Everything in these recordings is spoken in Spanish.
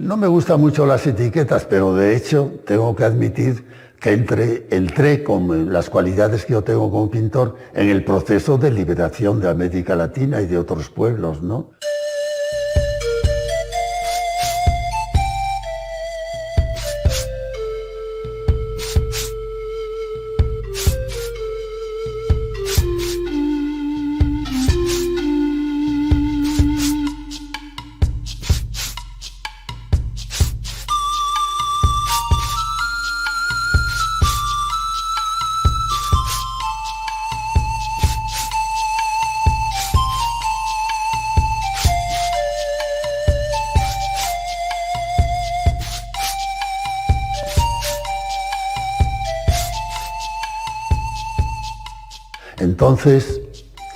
No me gustan mucho las etiquetas, pero de hecho tengo que admitir que entré con las cualidades que yo tengo como pintor en el proceso de liberación de América Latina y de otros pueblos, ¿no? Entonces,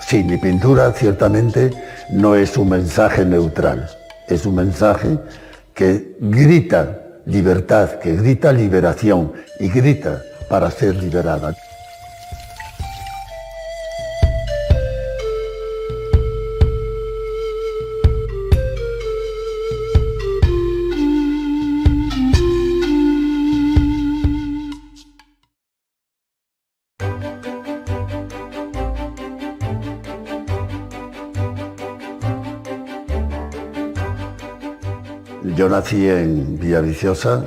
sí, mi pintura ciertamente no es un mensaje neutral, es un mensaje que grita libertad, que grita liberación y grita para ser liberada. Yo nací en Villaviciosa,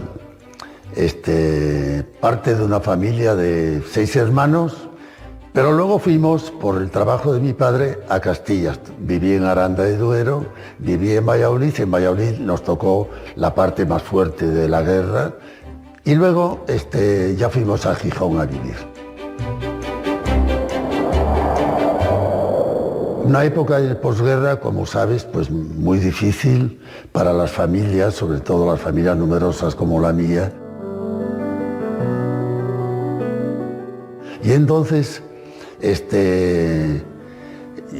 parte de una familia de 6 hermanos, pero luego fuimos, por el trabajo de mi padre, a Castilla. Viví en Aranda de Duero, viví en Valladolid nos tocó la parte más fuerte de la guerra, y luego ya fuimos a Gijón a vivir. Una época de posguerra, como sabes, pues muy difícil para las familias, sobre todo las familias numerosas como la mía. Y entonces,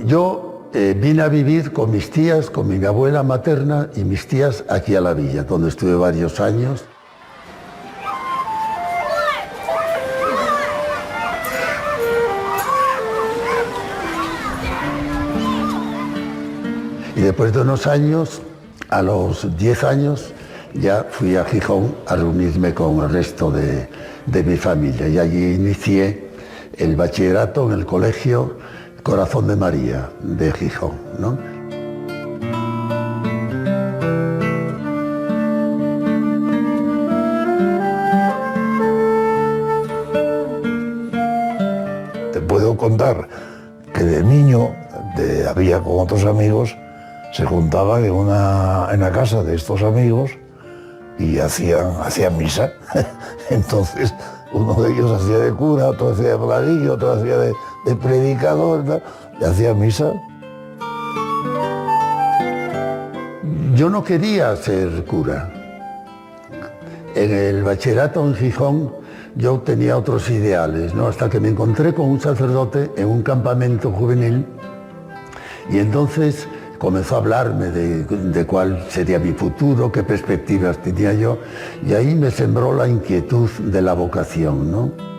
yo vine a vivir con mis tías, con mi abuela materna y mis tías aquí a la villa, donde estuve varios años. Y después de unos años, a los 10 años, ya fui a Gijón a reunirme con el resto de mi familia. Y allí inicié el bachillerato en el colegio Corazón de María de Gijón, ¿no? Te puedo contar que de niño había con otros amigos, se juntaban en la casa de estos amigos y hacían misa. Entonces uno de ellos hacía de cura, otro hacía de monaguillo, otro hacía de predicador, ¿no? Y hacía misa. Yo no quería ser cura. En el bachillerato en Gijón yo tenía otros ideales, ¿no? Hasta que me encontré con un sacerdote en un campamento juvenil y entonces comenzó a hablarme de cuál sería mi futuro, qué perspectivas tenía yo, y ahí me sembró la inquietud de la vocación, ¿no?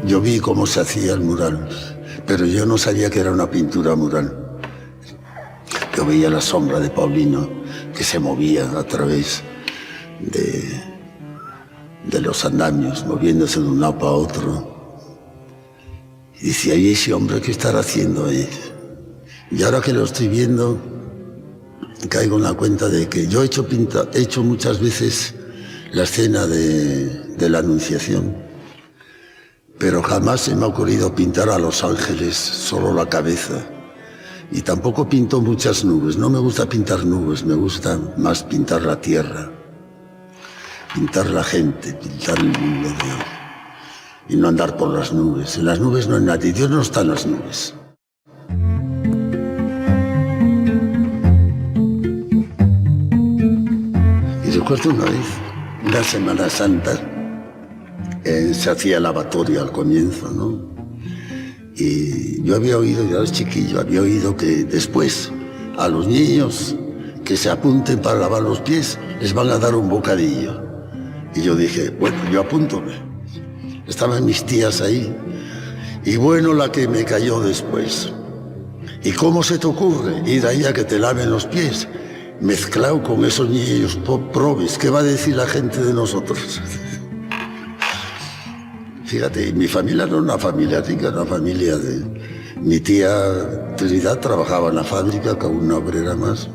Yo vi cómo se hacía el mural, pero yo no sabía que era una pintura mural. Yo veía la sombra de Paulino que se movía a través de los andamios, moviéndose de un lado para otro. Y decía, ¿y ese hombre qué estará haciendo ahí? Y ahora que lo estoy viendo, caigo en la cuenta de que yo he hecho muchas veces la escena de la Anunciación, pero jamás se me ha ocurrido pintar a los ángeles, solo la cabeza. Y tampoco pinto muchas nubes, no me gusta pintar nubes, me gusta más pintar la tierra, pintar la gente, pintar el mundo de hoy. Y no andar por las nubes. En las nubes no hay nadie, Dios no está en las nubes. Y recuerdo una vez, una Semana Santa, se hacía lavatorio al comienzo, ¿no? Y yo había oído, ya era chiquillo, había oído que después a los niños que se apunten para lavar los pies les van a dar un bocadillo. Y yo dije, bueno, yo apúntome. Estaban mis tías ahí. Y bueno, la que me cayó después. ¿Y cómo se te ocurre ir ahí a que te laven los pies? Mezclado con esos niños probes, ¿qué va a decir la gente de nosotros? Fíjate, mi familia no era una familia rica, era una familia de... Mi tía Trinidad trabajaba en la fábrica como una obrera más.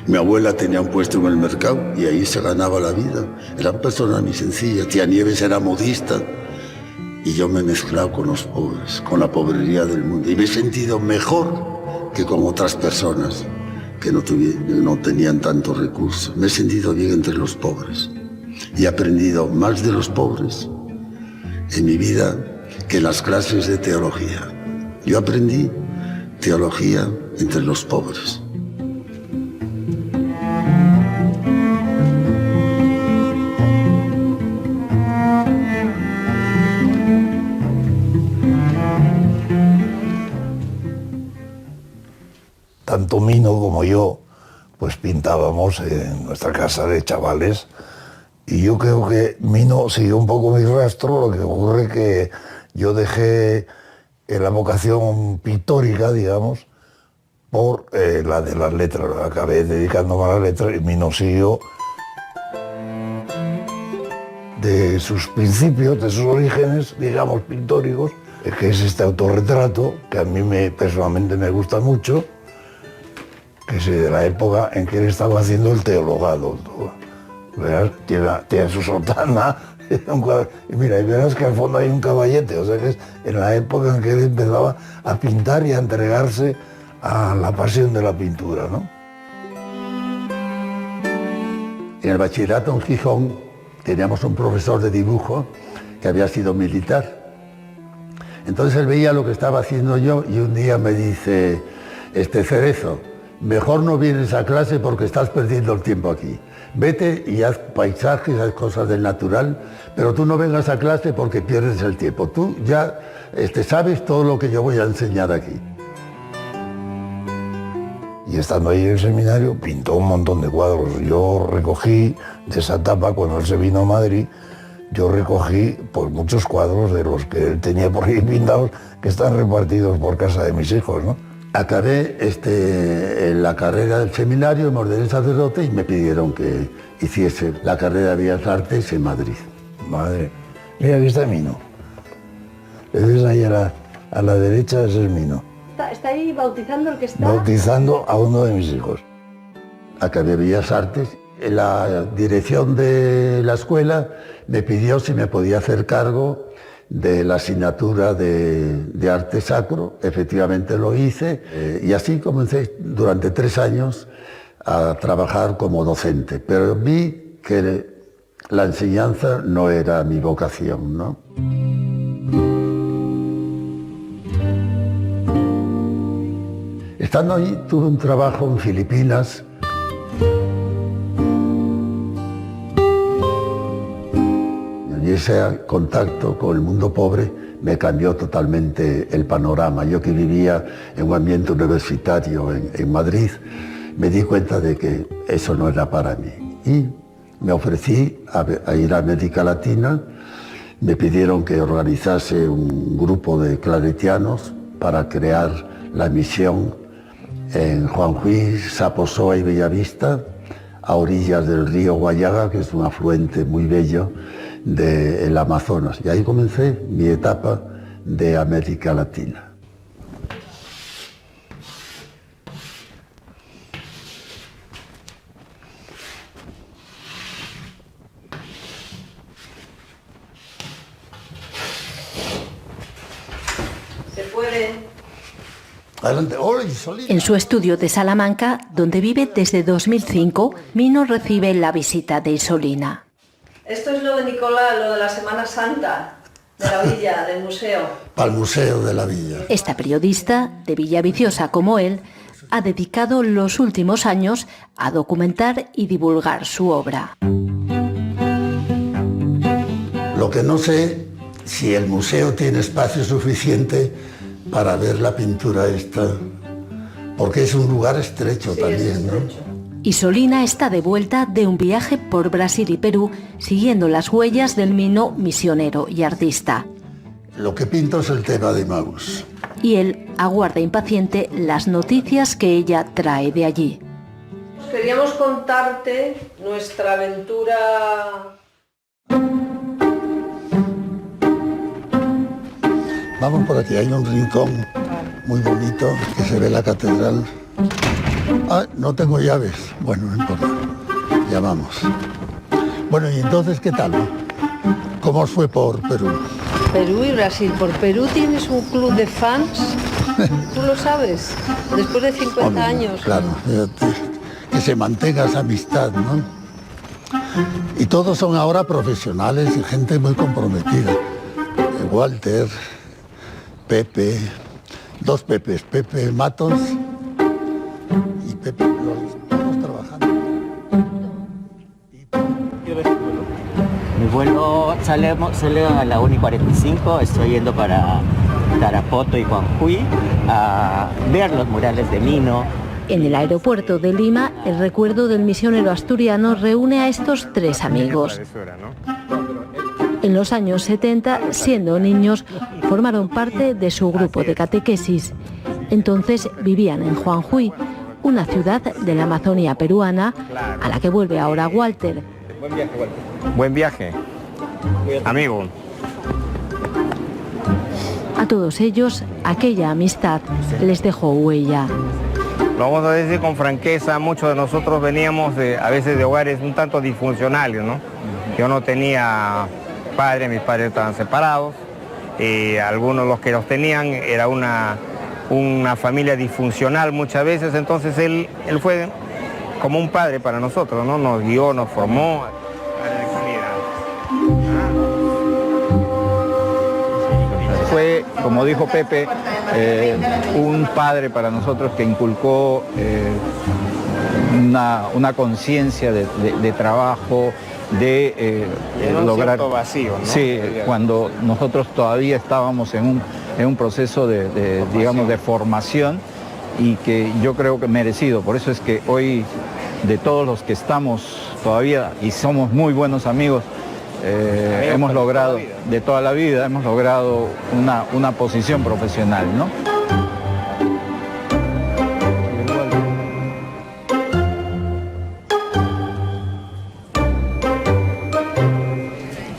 Mi abuela tenía un puesto en el mercado y ahí se ganaba la vida. Eran personas muy sencillas. Tía Nieves era modista y yo me he mezclado con los pobres, con la pobrería del mundo. Y me he sentido mejor que con otras personas que no tenían tantos recursos. Me he sentido bien entre los pobres y he aprendido más de los pobres en mi vida que las clases de teología. Yo aprendí teología entre los pobres. Tanto Mino como yo, pues pintábamos en nuestra casa de chavales. Y yo creo que Mino siguió un poco mi rastro, lo que ocurre que yo dejé la vocación pictórica, digamos, por la de las letras. Acabé dedicándome a las letras y Mino siguió de sus principios, de sus orígenes, digamos, pictóricos, que es este autorretrato, que a mí personalmente me gusta mucho, que es de la época en que él estaba haciendo el teologado. Verás, tiene su sotana, y mira, y verás que al fondo hay un caballete, o sea que es en la época en que él empezaba a pintar y a entregarse a la pasión de la pintura, ¿no? En el bachillerato en Gijón teníamos un profesor de dibujo que había sido militar. Entonces él veía lo que estaba haciendo yo y un día me dice, Cerezo, mejor no vienes a clase porque estás perdiendo el tiempo aquí. Vete y haz paisajes, haz cosas del natural, pero tú no vengas a clase porque pierdes el tiempo. Tú ya sabes todo lo que yo voy a enseñar aquí. Y estando ahí en el seminario, pintó un montón de cuadros. Yo recogí de esa etapa, cuando él se vino a Madrid, yo recogí pues, muchos cuadros de los que él tenía por ahí pintados, que están repartidos por casa de mis hijos, ¿no? Acabé en la carrera del seminario, me ordené sacerdote y me pidieron que hiciese la carrera de Bellas Artes en Madrid. Madre, mira, aquí está Mino. ¿Le ves ahí a la derecha? Ese es Mino. ¿Está ahí bautizando el que está? Bautizando a uno de mis hijos. Acabé Bellas Artes. La dirección de la escuela me pidió si me podía hacer cargo de la asignatura de arte sacro. Efectivamente lo hice y así comencé durante 3 años a trabajar como docente, pero vi que la enseñanza no era mi vocación, ¿no? Estando ahí tuve un trabajo en Filipinas. Y ese contacto con el mundo pobre me cambió totalmente el panorama. Yo que vivía en un ambiente universitario en Madrid, me di cuenta de que eso no era para mí. Y me ofrecí a ir a América Latina. Me pidieron que organizase un grupo de claretianos para crear la misión en Juanjuy, Saposoa y Bellavista, a orillas del río Guayaga, que es un afluente muy bello del Amazonas. Y ahí comencé mi etapa de América Latina. puede. Adelante. Hola, Isolina. En su estudio de Salamanca, donde vive desde 2005, Mino recibe la visita de Isolina. Esto es lo de Nicolás, lo de la Semana Santa, de la villa, del museo. Para el Museo de la Villa. Esta periodista, de Villaviciosa como él, ha dedicado los últimos años a documentar y divulgar su obra. Lo que no sé si el museo tiene espacio suficiente para ver la pintura esta, porque es un lugar estrecho también, ¿no? Isolina está de vuelta de un viaje por Brasil y Perú, siguiendo las huellas del Mino misionero y artista. Lo que pinto es el tema de Maús. Y él aguarda impaciente las noticias que ella trae de allí. Queríamos contarte nuestra aventura. Vamos por aquí, hay un rincón muy bonito que se ve la catedral. Ah, no tengo llaves. Bueno, no importa. Ya vamos. Bueno, y entonces, ¿qué tal? ¿Cómo os fue por Perú? Perú y Brasil. Por Perú tienes un club de fans. ¿Tú lo sabes? Después de 50 Hombre, años. Claro, fíjate, que se mantenga esa amistad, ¿no? Y todos son ahora profesionales y gente muy comprometida. Walter, Pepe, dos Pepes, Pepe Matos y Pepe, los todos trabajando. Mi vuelo sale a la 1:45, estoy yendo para Tarapoto y Juanjuy a ver los murales de Mino. En el aeropuerto de Lima, el recuerdo del misionero asturiano reúne a estos tres amigos. En los años 70, siendo niños, formaron parte de su grupo de catequesis. Entonces vivían en Juanjuy, una ciudad de la Amazonía peruana, a la que vuelve ahora Walter. Buen viaje, Walter. Buen viaje, amigo. A todos ellos, aquella amistad les dejó huella. Lo vamos a decir con franqueza, muchos de nosotros veníamos a veces de hogares un tanto disfuncionales, ¿no? Yo no tenía padres, mis padres estaban separados, y algunos los que los tenían era una familia disfuncional muchas veces, entonces él fue como un padre para nosotros, ¿no? Nos guió, nos formó. Fue, como dijo Pepe, un padre para nosotros que inculcó una conciencia de trabajo, de lograr vacío, ¿no? Sí, cuando nosotros todavía estábamos en un proceso digamos, de formación, y que yo creo que merecido. Por eso es que hoy, de todos los que estamos todavía y somos muy buenos amigos, hemos logrado, de toda la vida, hemos logrado una posición profesional, ¿no?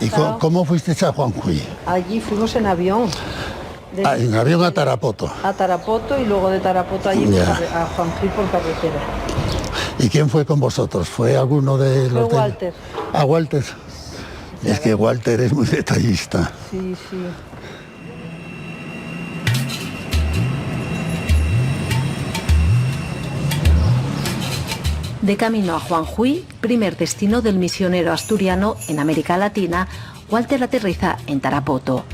¿Y cómo fuiste a Juanjuy? Allí fuimos en avión. En avión a Tarapoto. A Tarapoto y luego de Tarapoto allí a Juanjuy por carretera. ¿Y quién fue con vosotros? ¿Fue alguno de los Fue Walter. Ah, Walter. Es que Walter es muy detallista. Sí, sí. De camino a Juanjuy, primer destino del misionero asturiano en América Latina, Walter aterriza en Tarapoto.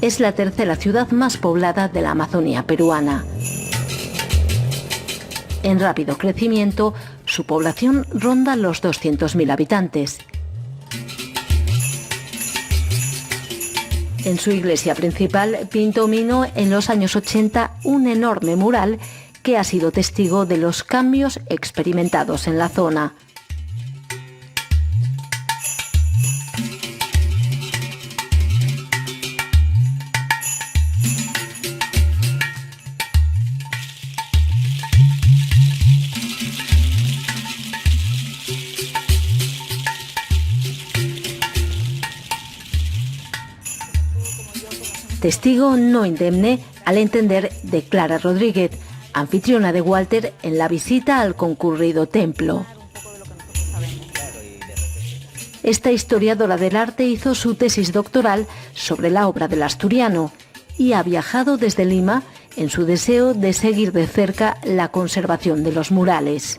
Es la tercera ciudad más poblada de la Amazonía peruana. En rápido crecimiento, su población ronda los 200.000 habitantes. En su iglesia principal pintó Mino en los años 80 un enorme mural que ha sido testigo de los cambios experimentados en la zona. Testigo no indemne, al entender de Clara Rodríguez, anfitriona de Walter en la visita al concurrido templo. Esta historiadora del arte hizo su tesis doctoral sobre la obra del asturiano y ha viajado desde Lima en su deseo de seguir de cerca la conservación de los murales.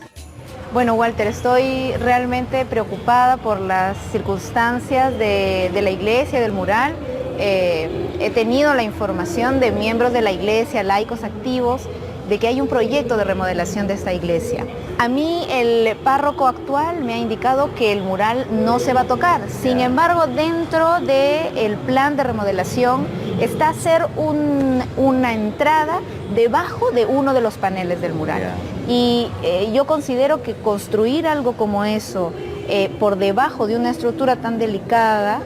Bueno, Walter, estoy realmente preocupada por las circunstancias de la iglesia, del mural. He tenido la información de miembros de la iglesia, laicos activos, de que hay un proyecto de remodelación de esta iglesia. A mí el párroco actual me ha indicado que el mural no se va a tocar. Sin embargo, dentro del plan de remodelación está hacer una entrada debajo de uno de los paneles del mural. Y yo considero que construir algo como eso por debajo de una estructura tan delicada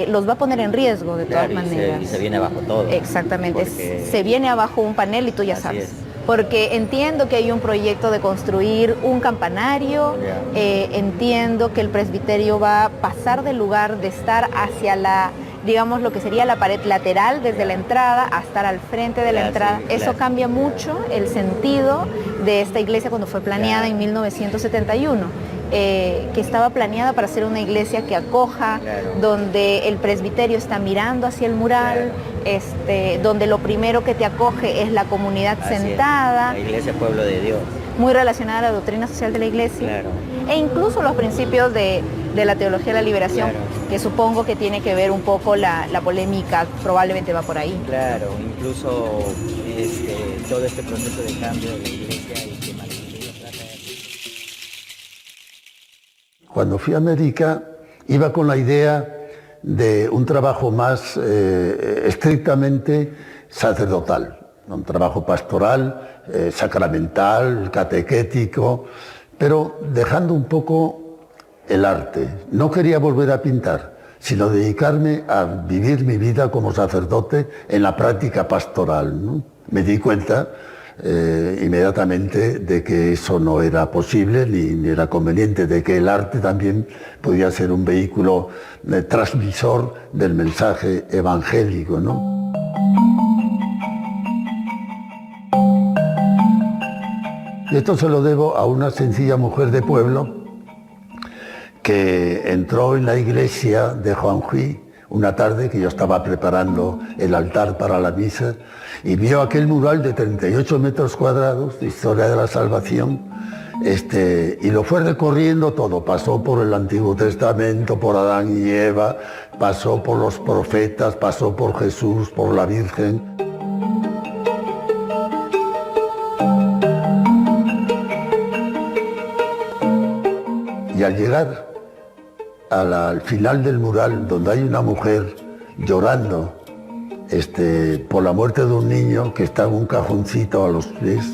los va a poner en riesgo de todas maneras. Y se viene abajo todo. Exactamente, se viene abajo un panel y tú ya sabes. Porque entiendo que hay un proyecto de construir un campanario, entiendo que el presbiterio va a pasar del lugar de estar hacia la, digamos, lo que sería la pared lateral desde la entrada a estar al frente de la entrada. Eso cambia mucho el sentido de esta iglesia cuando fue planeada en 1971. Que estaba planeada para ser una iglesia que acoja, donde el presbiterio está mirando hacia el mural, donde lo primero que te acoge es la comunidad sentada. La iglesia pueblo de Dios. Muy relacionada a la doctrina social de la iglesia. E incluso los principios de la teología de la liberación, que supongo que tiene que ver un poco la polémica, probablemente va por ahí. Claro, incluso todo este proceso de cambio de la iglesia y que Cuando fui a América iba con la idea de un trabajo más estrictamente sacerdotal, un trabajo pastoral, sacramental, catequético, pero dejando un poco el arte. No quería volver a pintar, sino dedicarme a vivir mi vida como sacerdote en la práctica pastoral, ¿no? Me di cuenta inmediatamente de que eso no era posible ni era conveniente, de que el arte también podía ser un vehículo transmisor del mensaje evangélico, ¿no? Y esto se lo debo a una sencilla mujer de pueblo que entró en la iglesia de Juanjuy una tarde que yo estaba preparando el altar para la misa y vio aquel mural de 38 metros cuadrados de Historia de la Salvación y lo fue recorriendo todo. Pasó por el Antiguo Testamento, por Adán y Eva, pasó por los profetas, pasó por Jesús, por la Virgen. Y al llegar al final del mural, donde hay una mujer llorando por la muerte de un niño que está en un cajoncito a los pies,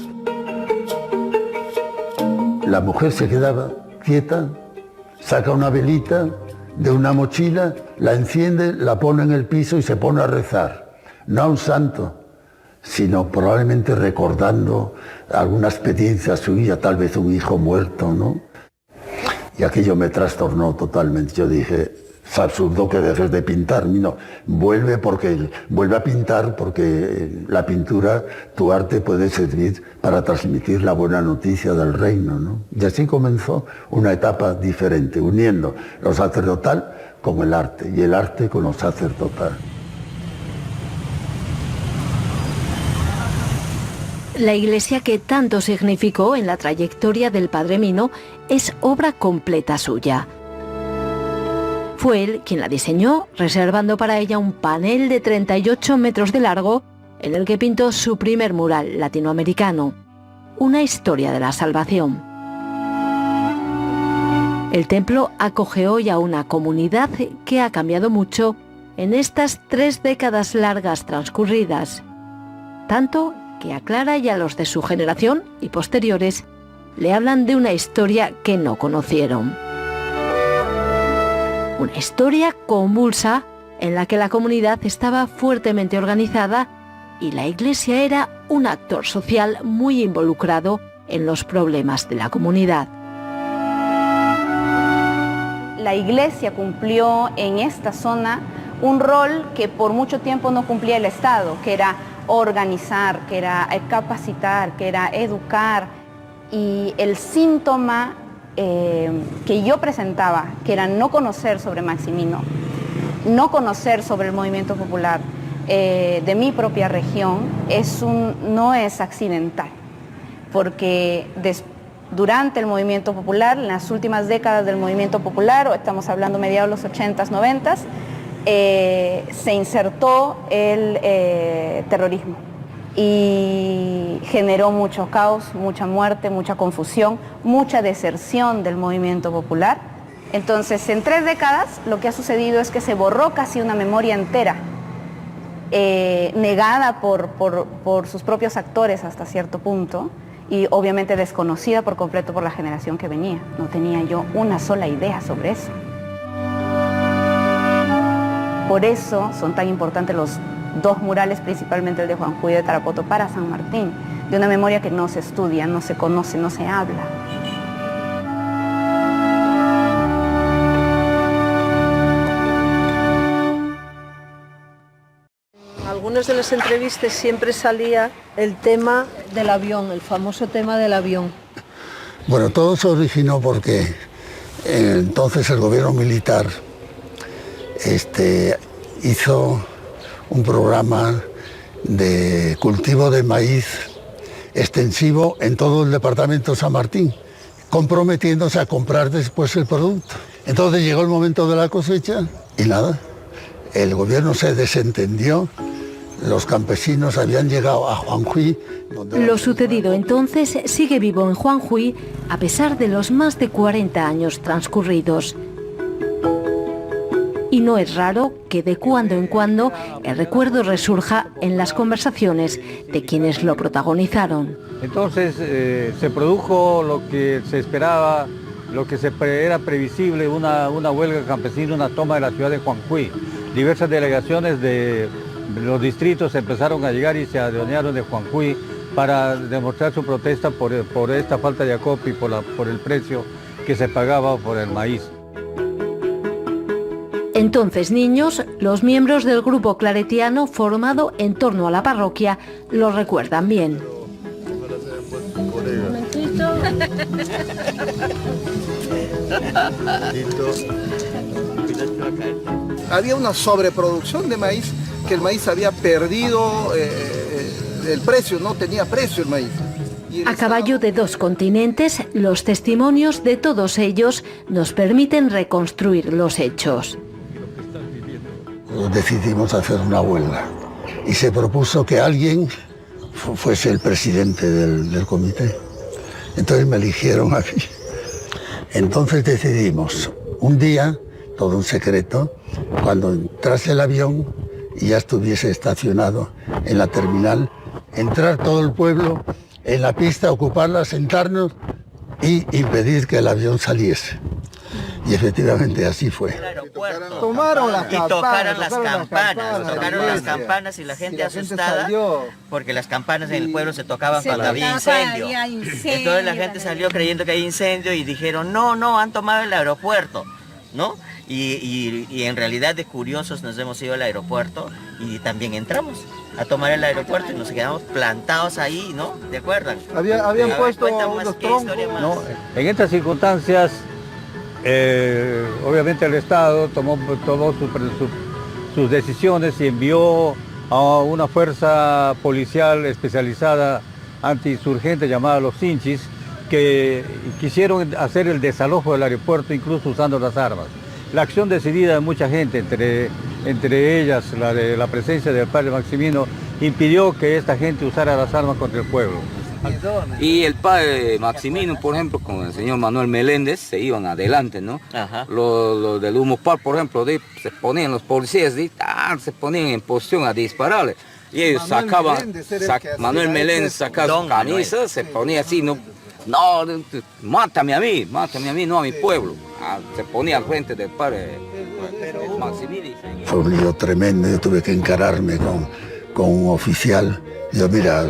la mujer se quedaba quieta, saca una velita de una mochila, la enciende, la pone en el piso y se pone a rezar. No a un santo, sino probablemente recordando alguna experiencia suya, tal vez un hijo muerto, ¿no? Y aquello me trastornó totalmente. Yo dije, es absurdo que dejes de pintar. No, vuelve a pintar porque la pintura, tu arte puede servir para transmitir la buena noticia del reino, ¿no? Y así comenzó una etapa diferente, uniendo lo sacerdotal con el arte y el arte con lo sacerdotal. La iglesia que tanto significó en la trayectoria del Padre Mino es obra completa suya. Fue él quien la diseñó, reservando para ella un panel de 38 metros de largo en el que pintó su primer mural latinoamericano, una historia de la salvación. El templo acoge hoy a una comunidad que ha cambiado mucho en estas 3 décadas largas transcurridas, tanto que a Clara y a los de su generación y posteriores le hablan de una historia que no conocieron. Una historia convulsa en la que la comunidad estaba fuertemente organizada y la iglesia era un actor social muy involucrado en los problemas de la comunidad. La iglesia cumplió en esta zona un rol que por mucho tiempo no cumplía el Estado, que era organizar, que era capacitar, que era educar. Y el síntoma que yo presentaba, que era no conocer sobre Maximino, no conocer sobre el movimiento popular de mi propia región, no es accidental, porque durante el movimiento popular, en las últimas décadas del movimiento popular, o estamos hablando mediados de los 80s, 90s, se insertó el terrorismo y generó mucho caos, mucha muerte, mucha confusión, mucha deserción del movimiento popular. Entonces, en 3 décadas lo que ha sucedido es que se borró casi una memoria entera, negada por sus propios actores hasta cierto punto, y obviamente desconocida por completo por la generación que venía. No tenía yo una sola idea sobre eso. Por eso son tan importantes los 2 murales, principalmente el de Juan Juy de Tarapoto para San Martín, de una memoria que no se estudia, no se conoce, no se habla. En algunas de las entrevistas siempre salía el tema del avión, el famoso tema del avión. Bueno, todo se originó porque entonces el gobierno militar hizo un programa de cultivo de maíz extensivo en todo el departamento de San Martín, comprometiéndose a comprar después el producto. Entonces llegó el momento de la cosecha y nada, el gobierno se desentendió, los campesinos habían llegado a Juanjuy. Lo sucedido entonces sigue vivo en Juanjuy a pesar de los más de 40 años transcurridos. Y no es raro que de cuando en cuando el recuerdo resurja en las conversaciones de quienes lo protagonizaron. Entonces se produjo lo que se esperaba, lo que era previsible, una huelga campesina, una toma de la ciudad de Juanjuy. Diversas delegaciones de los distritos empezaron a llegar y se adueñaron de Juanjuy para demostrar su protesta por esta falta de acopio y por el precio que se pagaba por el maíz. Entonces, niños, los miembros del grupo claretiano formado en torno a la parroquia lo recuerdan bien. Había una sobreproducción de maíz, que el maíz había perdido el precio, no tenía precio el maíz. A caballo de 2 continentes, los testimonios de todos ellos nos permiten reconstruir los hechos. Decidimos hacer una huelga y se propuso que alguien fuese el presidente del comité. Entonces me eligieron a mí. Entonces decidimos, un día, todo un secreto, cuando entrase el avión y ya estuviese estacionado en la terminal, entrar todo el pueblo en la pista, ocuparla, sentarnos y impedir que el avión saliese. Y efectivamente así fue. Tocaron las campanas y la gente asustada, porque las campanas en el pueblo se tocaban cuando había incendio. Entonces la gente salió creyendo que hay incendio y dijeron, no, han tomado el aeropuerto, ¿no? Y en realidad de curiosos nos hemos ido al aeropuerto y también entramos a tomar el aeropuerto y nos quedamos plantados ahí, ¿no? ¿De acuerdo? Habían puesto unos troncos. No, en estas circunstancias, obviamente el Estado tomó sus decisiones y envió a una fuerza policial especializada antiinsurgente llamada los Sinchis, que quisieron hacer el desalojo del aeropuerto incluso usando las armas. La acción decidida de mucha gente, entre ellas la presencia del padre Maximino, impidió que esta gente usara las armas contra el pueblo. Y el padre Maximino, por ejemplo, con el señor Manuel Meléndez, se iban adelante, ¿no? Los del Humopar, por ejemplo, se ponían los policías, se ponían en posición a dispararle. Y ellos Manuel Meléndez sacaba su camisa, se ponía así, no, mátame a mí, no a mi pueblo. Se ponía al frente del padre Maximino. Fue un lío tremendo, yo tuve que encararme con un oficial. Yo, mira,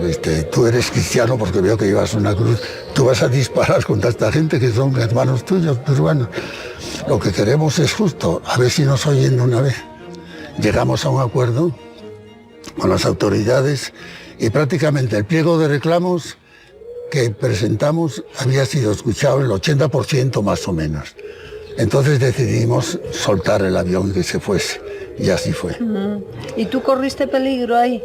tú eres cristiano porque veo que llevas una cruz, tú vas a disparar contra esta gente que son hermanos tuyos, peruanos. Lo que queremos es justo, a ver si nos oyen de una vez. Llegamos a un acuerdo con las autoridades y prácticamente el pliego de reclamos que presentamos había sido escuchado el 80% más o menos. Entonces decidimos soltar el avión y que se fuese, y así fue. ¿Y tú corriste peligro ahí?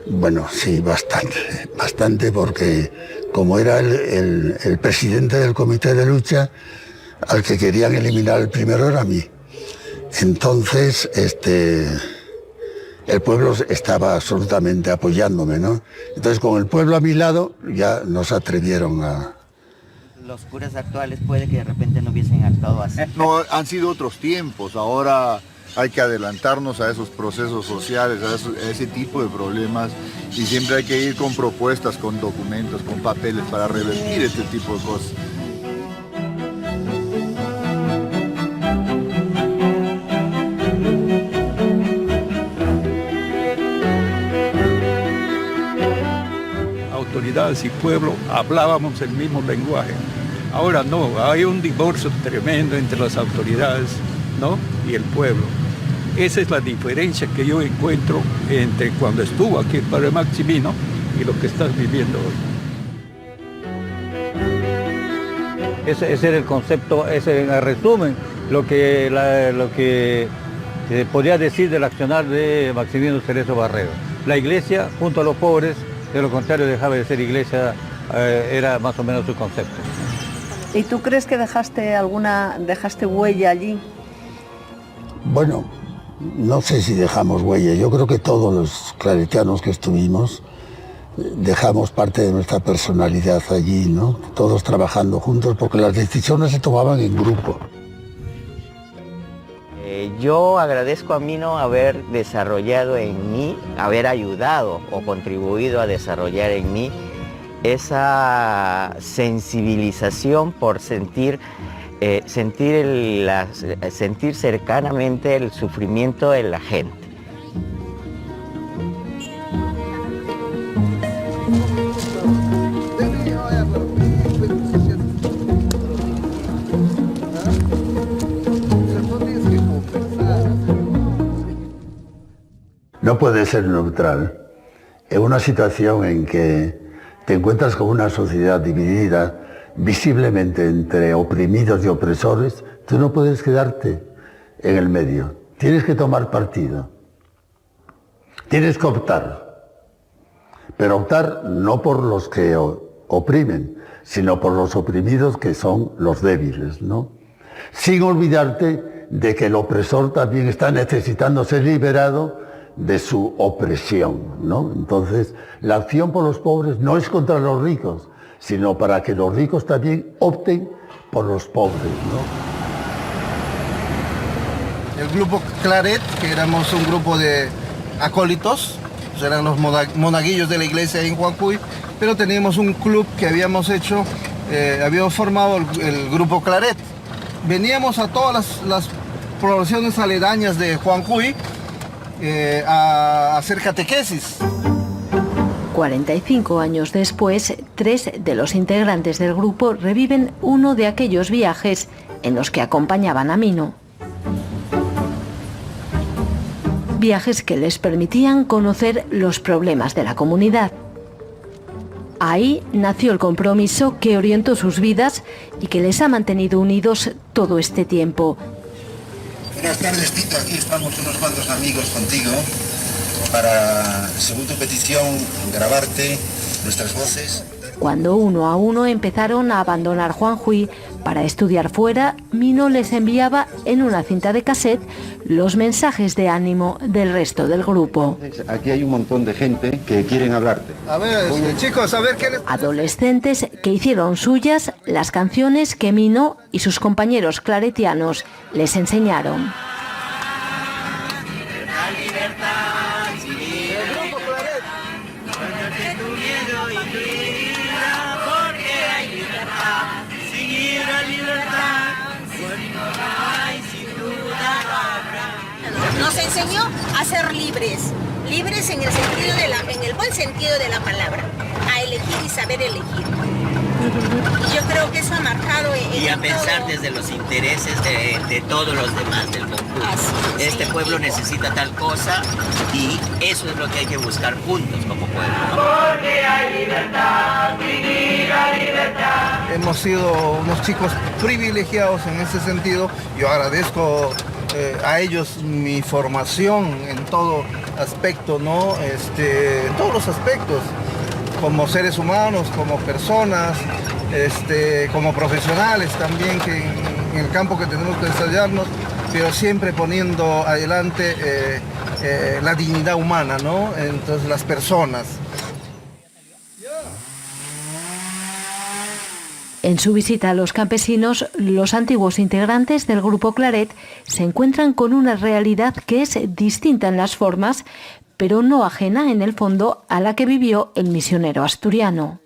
Bueno, sí, bastante, porque como era el presidente del comité de lucha, al que querían eliminar el primero era a mí. Entonces, el pueblo estaba absolutamente apoyándome, ¿no? Entonces, con el pueblo a mi lado, ya nos atrevieron a... Los curas actuales puede que de repente no hubiesen actuado así. No, han sido otros tiempos, ahora hay que adelantarnos a esos procesos sociales, a ese tipo de problemas, y siempre hay que ir con propuestas, con documentos, con papeles para revertir este tipo de cosas. Autoridades y pueblo hablábamos el mismo lenguaje. Ahora no, hay un divorcio tremendo entre las autoridades, ¿no?, y el pueblo. Esa es la diferencia que yo encuentro entre cuando estuvo aquí el padre Maximino y lo que estás viviendo hoy. Ese era el concepto, ese en resumen, lo que se podría decir del accionar de Maximino Cerezo Barrero. La iglesia junto a los pobres, de lo contrario dejaba de ser iglesia, era más o menos su concepto. ¿Y tú crees que dejaste huella allí? Bueno, no sé si dejamos huella. Yo creo que todos los claretianos que estuvimos dejamos parte de nuestra personalidad allí, ¿no? Todos trabajando juntos, porque las decisiones se tomaban en grupo. Yo agradezco a Mino haber desarrollado en mí, haber ayudado o contribuido a desarrollar en mí esa sensibilización por sentir cercanamente el sufrimiento de la gente. No puedes ser neutral en una situación en que te encuentras con una sociedad dividida visiblemente entre oprimidos y opresores. Tú no puedes quedarte en el medio, tienes que tomar partido, tienes que optar, pero optar no por los que oprimen, sino por los oprimidos, que son los débiles, ¿no? Sin olvidarte de que el opresor también está necesitando ser liberado de su opresión, ¿no? Entonces, la acción por los pobres no es contra los ricos, sino para que los ricos también opten por los pobres, ¿no? El grupo Claret, que éramos un grupo de acólitos, pues eran los monaguillos de la iglesia en Juancuy, pero teníamos un club que habíamos hecho, habíamos formado el grupo Claret. Veníamos a todas las poblaciones aledañas de Juancuy a hacer catequesis. 45 años después, 3 de los integrantes del grupo reviven uno de aquellos viajes en los que acompañaban a Mino. Viajes que les permitían conocer los problemas de la comunidad. Ahí nació el compromiso que orientó sus vidas y que les ha mantenido unidos todo este tiempo. Buenas tardes, Tito. Aquí estamos unos cuantos amigos contigo para, según tu petición, grabarte nuestras voces. Cuando uno a uno empezaron a abandonar Juanjuy para estudiar fuera, Mino les enviaba en una cinta de cassette los mensajes de ánimo del resto del grupo. Aquí hay un montón de gente que quieren hablarte. A ver, chicos, a ver qué les... Adolescentes que hicieron suyas las canciones que Mino y sus compañeros claretianos les enseñaron. Nos enseñó a ser libres, libres en el buen sentido de la palabra, a elegir y saber elegir. Yo creo que eso ha marcado... Y a pensar desde los intereses de todos los demás del conjunto. Este pueblo necesita tal cosa y eso es lo que hay que buscar juntos como pueblo, ¿no? Porque hay libertad, la libertad. Hemos sido unos chicos privilegiados en ese sentido. Yo agradezco a ellos mi formación en todo aspecto, ¿no? En todos los aspectos, como seres humanos, como personas, como profesionales también, que en el campo que tenemos que desarrollarnos, pero siempre poniendo adelante la dignidad humana, ¿no? Entonces, las personas. En su visita a los campesinos, los antiguos integrantes del Grupo Claret se encuentran con una realidad que es distinta en las formas, pero no ajena en el fondo a la que vivió el misionero asturiano.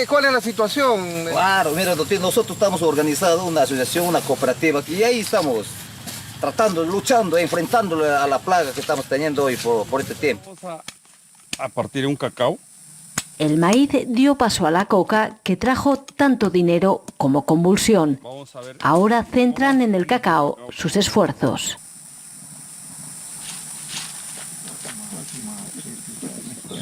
¿Cuál es la situación? Claro, mira, nosotros estamos organizando una asociación, una cooperativa, y ahí estamos tratando, luchando, enfrentando a la plaga que estamos teniendo hoy por este tiempo. A partir de un cacao. El maíz dio paso a la coca, que trajo tanto dinero como convulsión. Ahora centran en el cacao sus esfuerzos.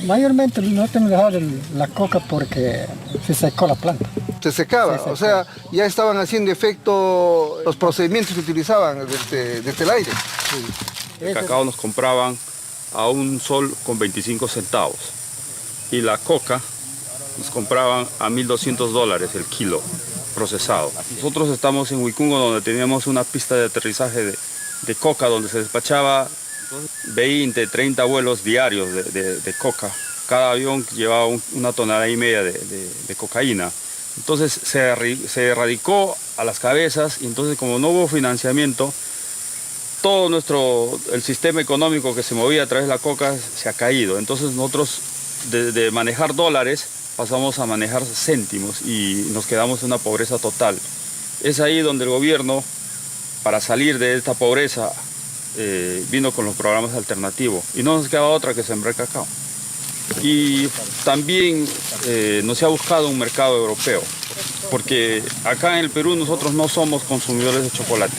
Mayormente no tenemos dejado la coca porque se secó la planta. Se secaba, o sea, ya estaban haciendo efecto los procedimientos que utilizaban desde el aire. Sí. El cacao nos compraban a $1.25 y la coca nos compraban a $1.200 el kilo procesado. Nosotros estamos en Huicungo, donde teníamos una pista de aterrizaje de coca, donde se despachaba 20, 30 vuelos diarios de coca. Cada avión llevaba 1,5 toneladas de cocaína. Entonces se erradicó a las cabezas y entonces, como no hubo financiamiento, todo el sistema económico que se movía a través de la coca se ha caído. Entonces nosotros de manejar dólares pasamos a manejar céntimos y nos quedamos en una pobreza total. Es ahí donde el gobierno, para salir de esta pobreza, vino con los programas alternativos y no nos quedaba otra que sembrar cacao. Y también no se ha buscado un mercado europeo, porque acá en el Perú nosotros no somos consumidores de chocolate.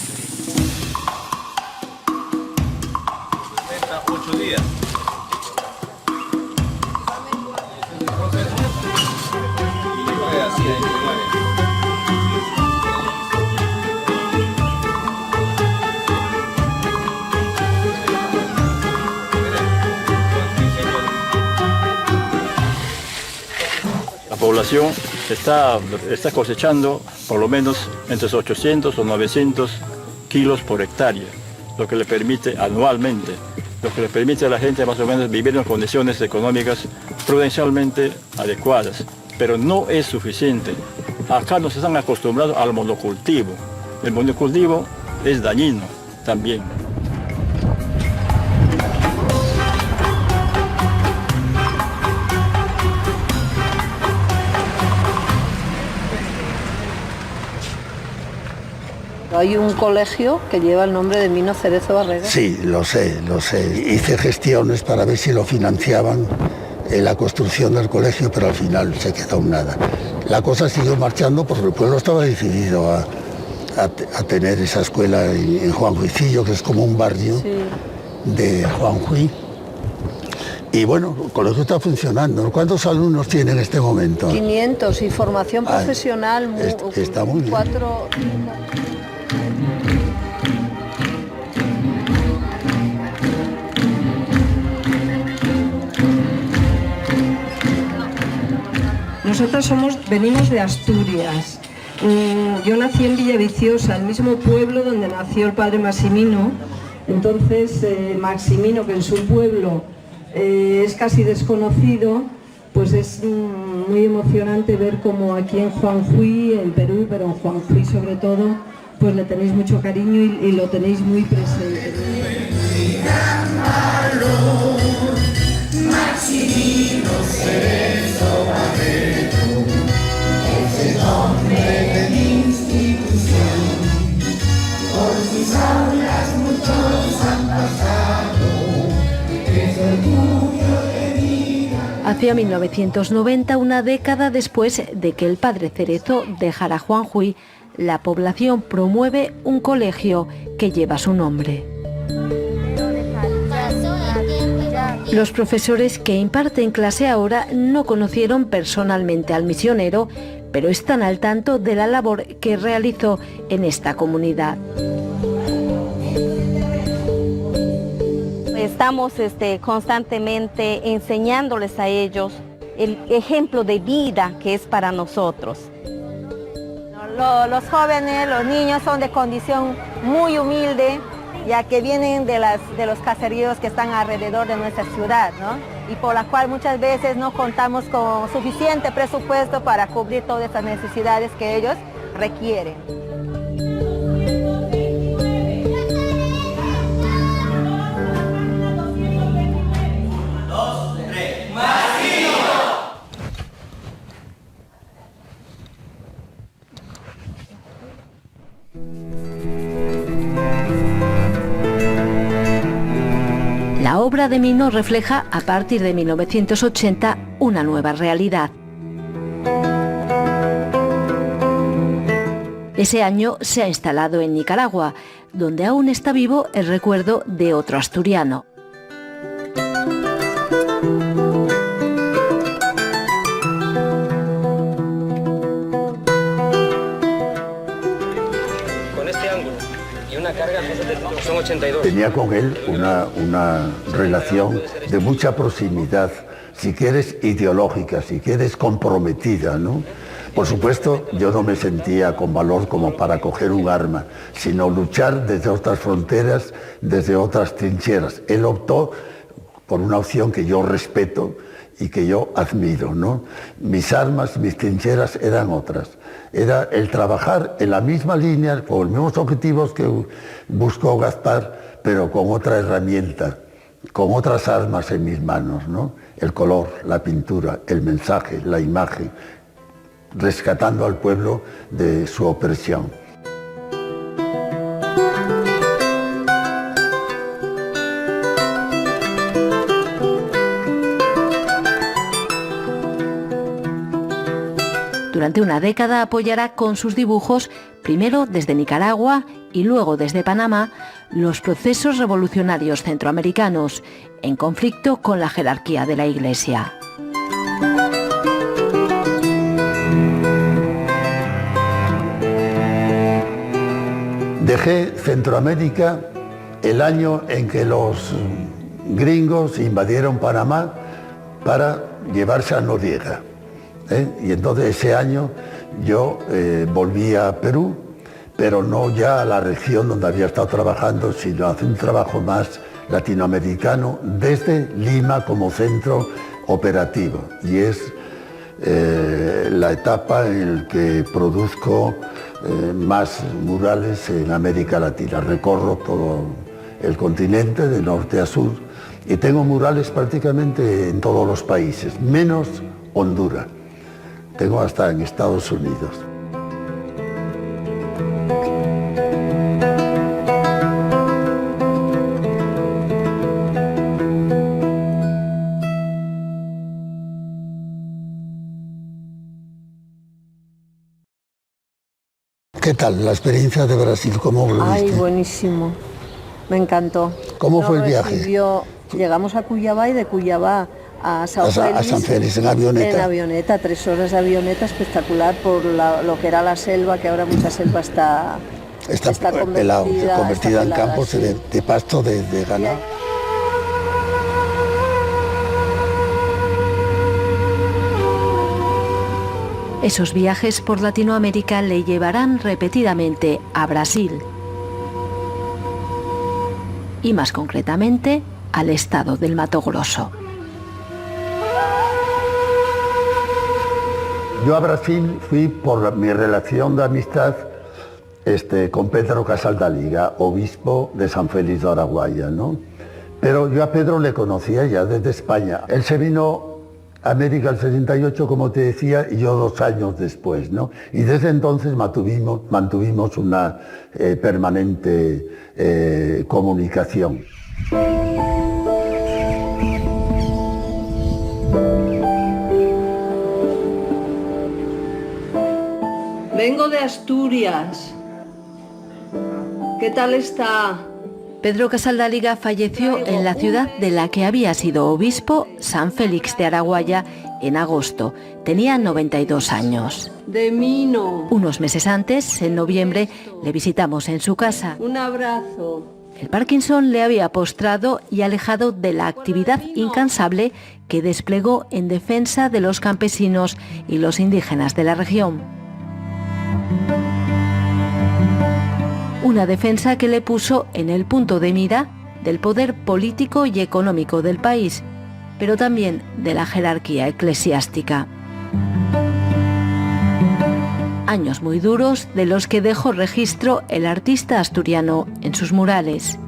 8 días. La población está cosechando por lo menos entre 800 o 900 kilos por hectárea, lo que le permite anualmente, lo que le permite a la gente más o menos vivir en condiciones económicas prudencialmente adecuadas, pero no es suficiente. Acá nos están acostumbrados al monocultivo. El monocultivo es dañino también. Hay un colegio que lleva el nombre de Mino Cerezo Barrera. Sí, lo sé. Hice gestiones para ver si lo financiaban en la construcción del colegio, pero al final se quedó en nada. La cosa siguió marchando porque el pueblo estaba decidido a tener esa escuela en Juanjuicillo, que es como un barrio de Juanjuy. Y bueno, el colegio está funcionando. ¿Cuántos alumnos tiene en este momento? 500 y formación profesional. Está muy bien. 4... Nosotros venimos de Asturias. Yo nací en Villaviciosa, el mismo pueblo donde nació el padre Maximino. Entonces, Maximino, que en su pueblo es casi desconocido, pues es muy emocionante ver cómo aquí en Juanjuy, en Perú, pero en Juanjuy sobre todo, pues le tenéis mucho cariño y lo tenéis muy presente. Maximino Cerezo Barreto, ese nombre de mi institución, por sus aulas muchos han pasado, es orgullo de vida. Hacia 1990, una década después de que el padre Cerezo dejara Juanjuy, la población promueve un colegio que lleva su nombre. Los profesores que imparten clase ahora no conocieron personalmente al misionero, pero están al tanto de la labor que realizó en esta comunidad. Estamos constantemente enseñándoles a ellos el ejemplo de vida que es para nosotros. Los jóvenes, los niños son de condición muy humilde, ya que vienen de los caseríos que están alrededor de nuestra ciudad, ¿no? Y por la cual muchas veces no contamos con suficiente presupuesto para cubrir todas estas necesidades que ellos requieren. La obra de Mino refleja, a partir de 1980, una nueva realidad. Ese año se ha instalado en Nicaragua, donde aún está vivo el recuerdo de otro asturiano. Con este ángulo y una carga son 82. Tenía con él una relación de mucha proximidad, si quieres ideológica, si quieres comprometida, ¿no? Por supuesto, yo no me sentía con valor como para coger un arma, sino luchar desde otras fronteras, desde otras trincheras. Él optó por una opción que yo respeto y que yo admiro, ¿no? Mis armas, mis trincheras eran otras. Era el trabajar en la misma línea, con los mismos objetivos que buscó Gaspar, pero con otra herramienta, con otras armas en mis manos, ¿no? El color, la pintura, el mensaje, la imagen, rescatando al pueblo de su opresión. Durante una década apoyará con sus dibujos, primero desde Nicaragua y luego desde Panamá, los procesos revolucionarios centroamericanos, en conflicto con la jerarquía de la Iglesia. Dejé Centroamérica el año en que los gringos invadieron Panamá para llevarse a Noriega. Y entonces ese año yo volví a Perú, pero no ya a la región donde había estado trabajando, sino a hacer un trabajo más latinoamericano desde Lima como centro operativo. Y es la etapa en la que produzco más murales en América Latina. Recorro todo el continente de norte a sur y tengo murales prácticamente en todos los países, menos Honduras. Tengo hasta en Estados Unidos. ¿Qué tal la experiencia de Brasil? ¿Cómo lo viste? Ay, buenísimo. Me encantó. ¿Cómo fue el viaje? Llegamos a Cuyabá y de Cuyabá a San Félix en avioneta. En avioneta, 3 horas de avioneta, espectacular por lo que era la selva, que ahora mucha selva está convertida en campos sí, de pasto de ganado. Esos viajes por Latinoamérica le llevarán repetidamente a Brasil y más concretamente al estado del Mato Grosso. Yo a Brasil fui por mi relación de amistad con Pedro Casaldaliga, obispo de San Félix de Araguaia, ¿no? Pero yo a Pedro le conocía ya desde España. Él se vino a América el 78, como te decía, y yo 2 años después, ¿no? Y desde entonces mantuvimos una permanente comunicación. Vengo de Asturias. ¿Qué tal está? Pedro Casaldáliga falleció en la ciudad de la que había sido obispo, San Félix de Araguaya, en agosto. Tenía 92 años. De Mino. Unos meses antes, en noviembre, le visitamos en su casa. Un abrazo. El Parkinson le había postrado y alejado de la actividad incansable que desplegó en defensa de los campesinos y los indígenas de la región. Una defensa que le puso en el punto de mira del poder político y económico del país, pero también de la jerarquía eclesiástica. Años muy duros de los que dejó registro el artista asturiano en sus murales.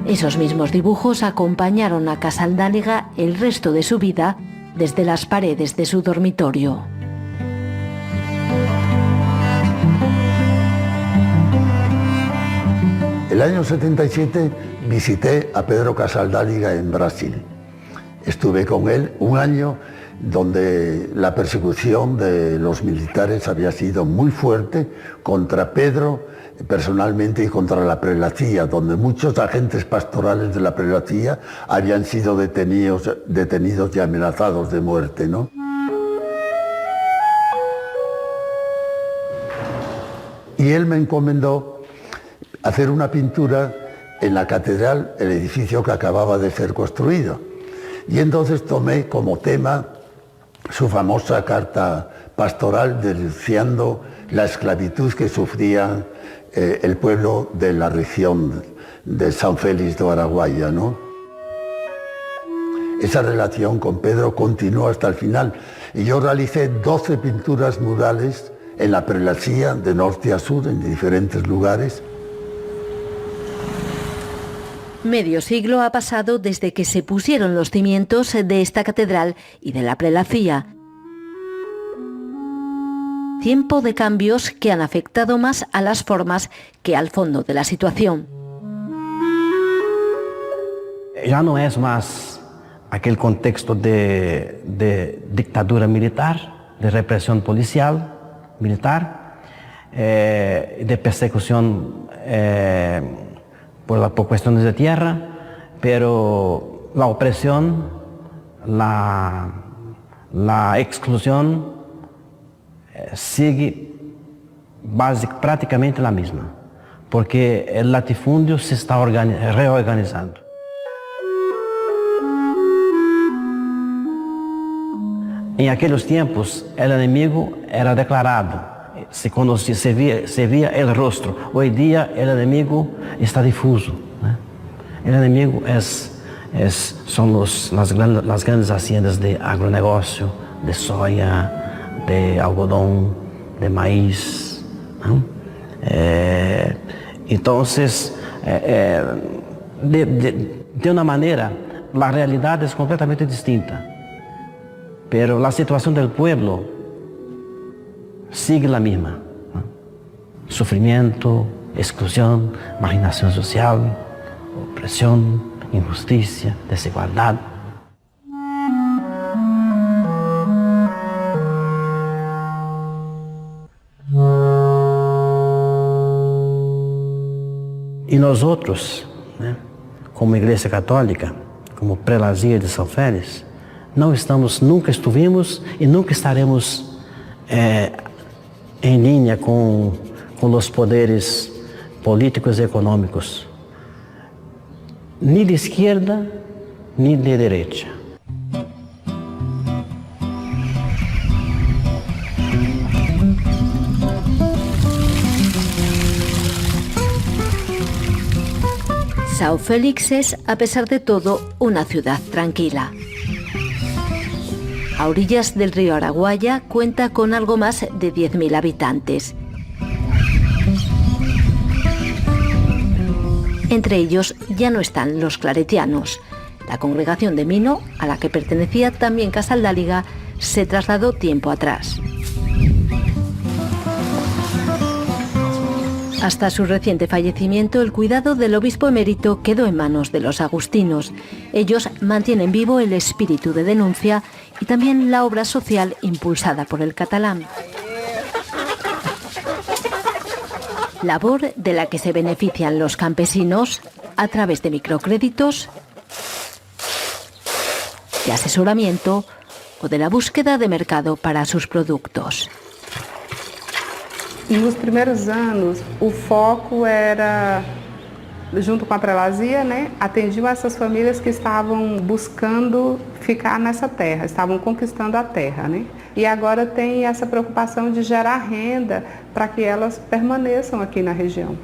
Esos mismos dibujos acompañaron a Casaldáliga el resto de su vida desde las paredes de su dormitorio. El año 77 visité a Pedro Casaldáliga en Brasil. Estuve con él un año donde la persecución de los militares había sido muy fuerte contra Pedro personalmente y contra la prelacía, donde muchos agentes pastorales de la prelacía habían sido detenidos y amenazados de muerte, ¿no? Y él me encomendó hacer una pintura en la catedral, el edificio que acababa de ser construido. Y entonces tomé como tema su famosa carta pastoral denunciando la esclavitud que sufría el pueblo de la región de San Félix de Araguaya, ¿no? Esa relación con Pedro continuó hasta el final y yo realicé 12 pinturas murales en la prelacía de norte a sur, en diferentes lugares. Medio siglo ha pasado desde que se pusieron los cimientos de esta catedral y de la prelacía. Tiempo de cambios que han afectado más a las formas que al fondo de la situación. Ya no es más aquel contexto de dictadura militar, de represión policial, militar, de persecución por cuestiones de tierra, pero la opresión, la exclusión sigue prácticamente la misma, porque el latifundio se está reorganizando. En aquellos tiempos el enemigo era declarado, se veía el rostro. Hoy día el enemigo está difuso, ¿eh? El enemigo son las grandes haciendas de agronegocio, de soya, de algodón, de maíz, ¿no? Entonces, de una manera, la realidad es completamente distinta, pero la situación del pueblo sigue la misma, ¿no? Sufrimiento, exclusión, marginación social, opresión, injusticia, desigualdad. Y nosotros, ¿no?, como Iglesia Católica, como Prelazia de São Félix, nunca estuvimos y nunca estaremos en línea con los poderes políticos y económicos, ni de izquierda ni de derecha. São Félix es, a pesar de todo, una ciudad tranquila. A orillas del río Araguaya cuenta con algo más de 10.000 habitantes. Entre ellos ya no están los claretianos. La congregación de Mino, a la que pertenecía también Casaldáliga, se trasladó tiempo atrás. Hasta su reciente fallecimiento, el cuidado del obispo emérito quedó en manos de los agustinos. Ellos mantienen vivo el espíritu de denuncia y también la obra social impulsada por el catalán. Labor de la que se benefician los campesinos a través de microcréditos, de asesoramiento o de la búsqueda de mercado para sus productos. Nos primeiros anos, o foco era, junto com a prelazia, atendiam essas famílias que estavam buscando ficar nessa terra, estavam conquistando a terra, E agora tem essa preocupação de gerar renda para que elas permaneçam aqui na região.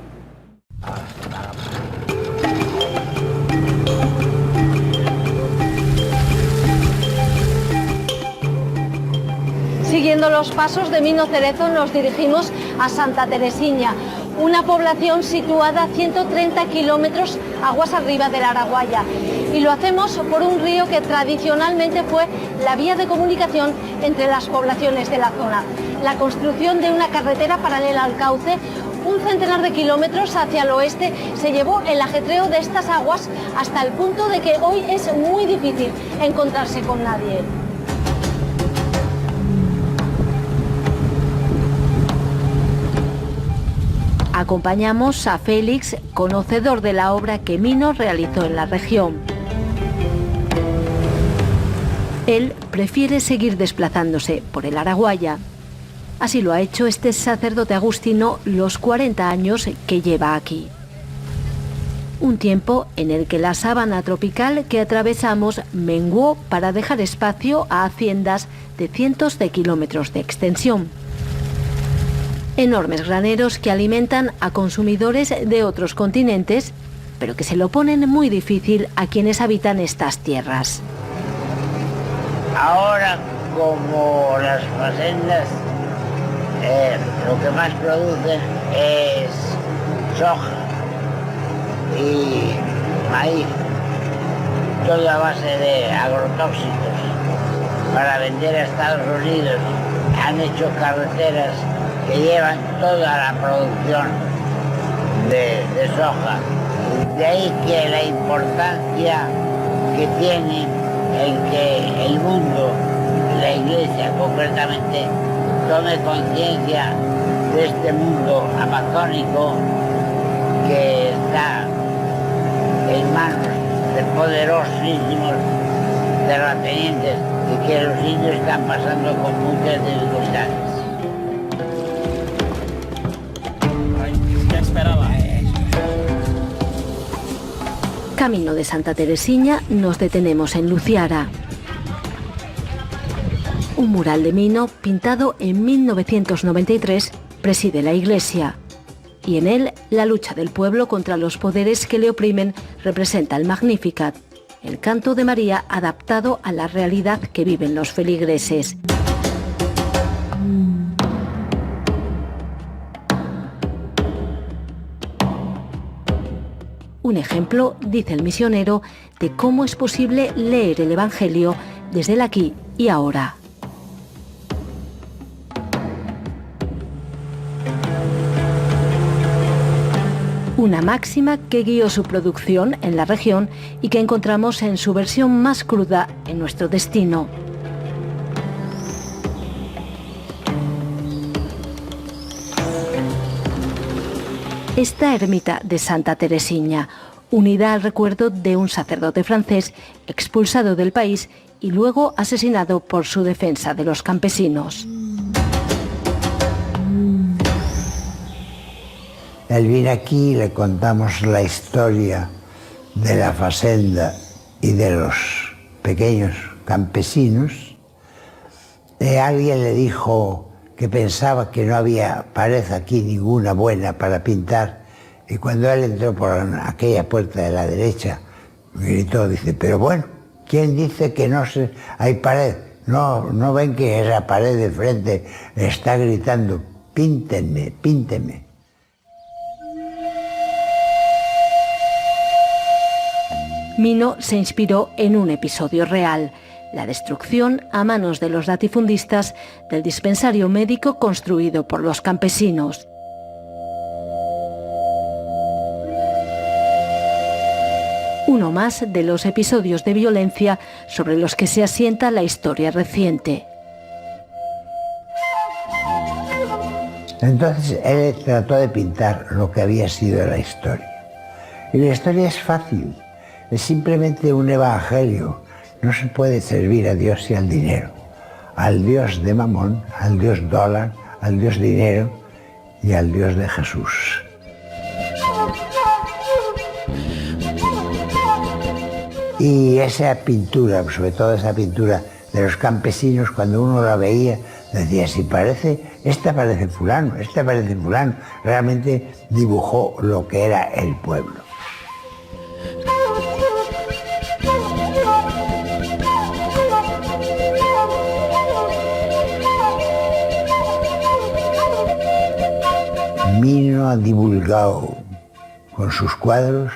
Siguiendo los pasos de Mino Cerezo, nos dirigimos a Santa Teresiña, una población situada a 130 kilómetros aguas arriba del Araguaia. Y lo hacemos por un río que tradicionalmente fue la vía de comunicación entre las poblaciones de la zona. La construcción de una carretera paralela al cauce, un centenar de kilómetros hacia el oeste, se llevó el ajetreo de estas aguas hasta el punto de que hoy es muy difícil encontrarse con nadie. Acompañamos a Félix, conocedor de la obra que Mino realizó en la región. Él prefiere seguir desplazándose por el Araguaia. Así lo ha hecho este sacerdote agustino los 40 años que lleva aquí. Un tiempo en el que la sábana tropical que atravesamos menguó para dejar espacio a haciendas de cientos de kilómetros de extensión. Enormes graneros que alimentan a consumidores de otros continentes, pero que se lo ponen muy difícil a quienes habitan estas tierras. Ahora, como las facendas, lo que más producen es soja y maíz, todo a base de agrotóxicos para vender a Estados Unidos. Han hecho carreteras que llevan toda la producción de soja. De ahí que la importancia que tiene en que el mundo, la Iglesia concretamente, tome conciencia de este mundo amazónico que está en manos de poderosísimos terratenientes y que los indios están pasando con muchas dificultades. Camino de Santa Teresiña nos detenemos en Luciara. Un mural de Mino pintado en 1993 preside la iglesia y en él la lucha del pueblo contra los poderes que le oprimen representa el Magnificat, el canto de María adaptado a la realidad que viven los feligreses. Un ejemplo, dice el misionero, de cómo es posible leer el Evangelio desde el aquí y ahora. Una máxima que guió su producción en la región y que encontramos en su versión más cruda en nuestro destino. Esta ermita de Santa Teresiña, unida al recuerdo de un sacerdote francés expulsado del país y luego asesinado por su defensa de los campesinos. Él viene aquí y le contamos la historia de la facenda y de los pequeños campesinos. Alguien le dijo que pensaba que no había pared aquí ninguna buena para pintar, y cuando él entró por aquella puerta de la derecha, gritó, dice, pero bueno, ¿quién dice que no hay pared? No ven que esa pared de frente está gritando, píntenme, píntenme. Mino se inspiró en un episodio real, la destrucción a manos de los latifundistas del dispensario médico construido por los campesinos. uno más de los episodios de violencia sobre los que se asienta la historia reciente. Entonces él trató de pintar lo que había sido la historia. Y la historia es fácil, es simplemente un evangelio. No se puede servir a Dios y al dinero. Al Dios de Mamón, al Dios dólar, al Dios dinero y al Dios de Jesús. Y esa pintura, sobre todo esa pintura de los campesinos, cuando uno la veía, decía, si parece, esta parece fulano, esta parece fulano. Realmente dibujó lo que era el pueblo. Mino ha divulgado con sus cuadros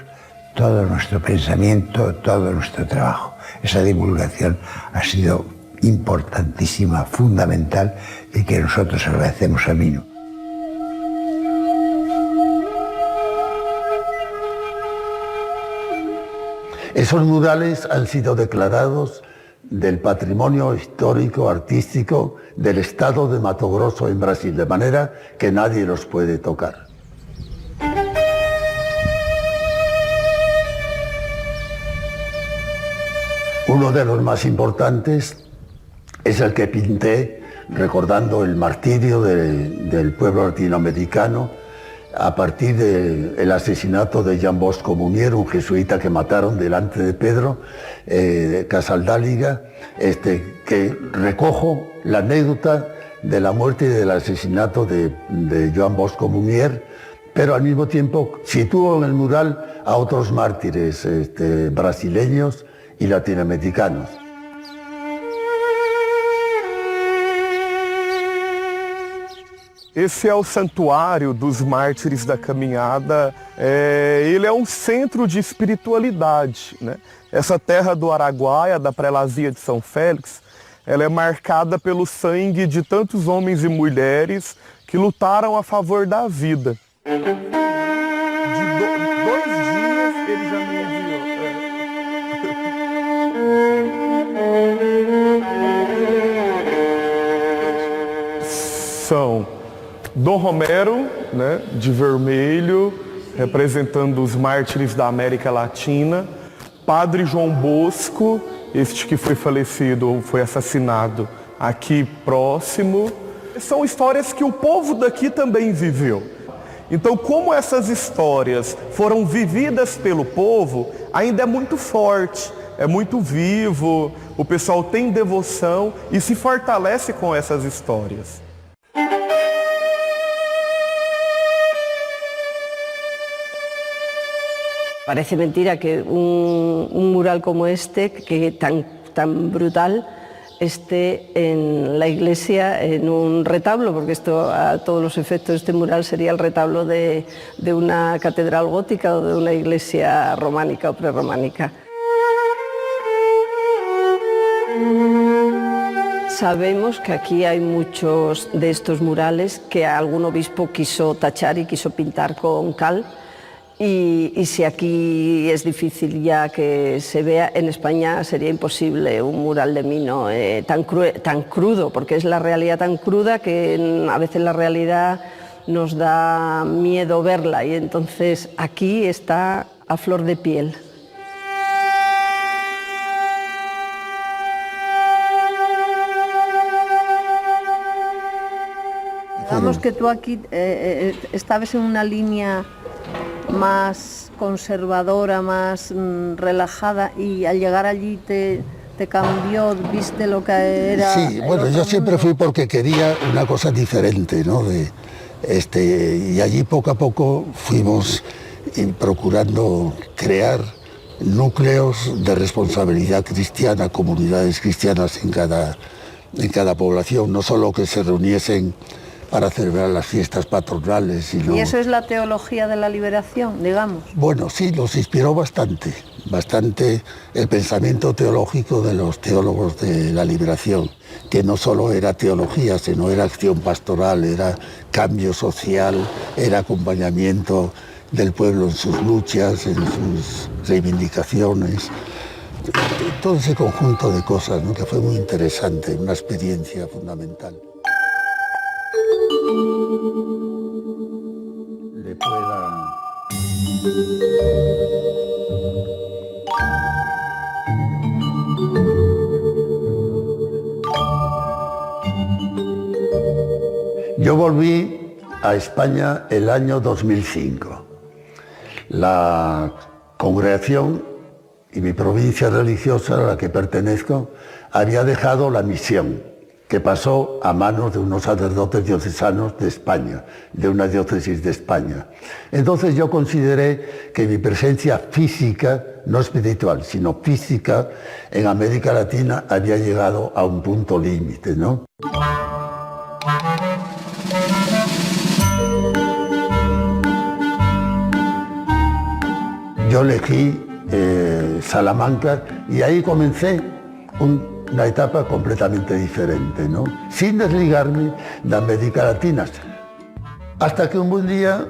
todo nuestro pensamiento, todo nuestro trabajo. Esa divulgación ha sido importantísima, fundamental, y que nosotros agradecemos a Mino. Esos murales han sido declarados del patrimonio histórico artístico del estado de Mato Grosso en Brasil, de manera que nadie los puede tocar. Uno de los más importantes es el que pinté recordando el martirio del pueblo latinoamericano a partir del asesinato de Jean Bosco Munier, un jesuita que mataron delante de Pedro Casaldáliga, que recojo la anécdota de la muerte y del asesinato de Joan Bosco Munier, pero al mismo tiempo sitúo en el mural a otros mártires brasileños y latinoamericanos. Esse é o Santuário dos Mártires da Caminhada. Ele é um centro de espiritualidade, né? Essa terra do Araguaia, da Prelazia de São Félix, ela é marcada pelo sangue de tantos homens e mulheres que lutaram a favor da vida. De 2 dias ele já me enviou. São Dom Romero, né, de vermelho, representando os mártires da América Latina. Padre João Bosco, este que foi falecido, foi assassinado aqui próximo. São histórias que o povo daqui também viveu. Então, como essas histórias foram vividas pelo povo, ainda é muito forte, é muito vivo, o pessoal tem devoção e se fortalece com essas histórias. Parece mentira que un mural como este, que tan brutal, esté en la iglesia en un retablo, porque esto a todos los efectos este mural sería el retablo de una catedral gótica o de una iglesia románica o prerrománica. Sabemos que aquí hay muchos de estos murales que algún obispo quiso tachar y quiso pintar con cal. Y si aquí es difícil ya que se vea, en España sería imposible un mural de Mino tan crudo, porque es la realidad tan cruda que a veces la realidad nos da miedo verla, y entonces aquí está a flor de piel. Digamos que tú aquí estabas en una línea más conservadora, más relajada, y al llegar allí te cambió, viste lo que era. Sí, bueno, yo siempre fui porque quería una cosa diferente, ¿no? Y allí poco a poco fuimos procurando crear núcleos de responsabilidad cristiana, comunidades cristianas en cada población, no solo que se reuniesen para celebrar las fiestas patronales, sino... ¿Y eso es la teología de la liberación, digamos? Bueno, sí, nos inspiró bastante el pensamiento teológico de los teólogos de la liberación, que no solo era teología, sino era acción pastoral, era cambio social, era acompañamiento del pueblo en sus luchas, en sus reivindicaciones, todo ese conjunto de cosas, ¿no? Que fue muy interesante, una experiencia fundamental. Le pueda... Yo volví a España el año 2005. La congregación y mi provincia religiosa a la que pertenezco había dejado la misión, que pasó a manos de unos sacerdotes diocesanos de España, de una diócesis de España. Entonces yo consideré que mi presencia física, no espiritual, sino física, en América Latina había llegado a un punto límite, ¿no? Yo elegí Salamanca y ahí comencé una etapa completamente diferente, ¿no? Sin desligarme de América Latina. Hasta que un buen día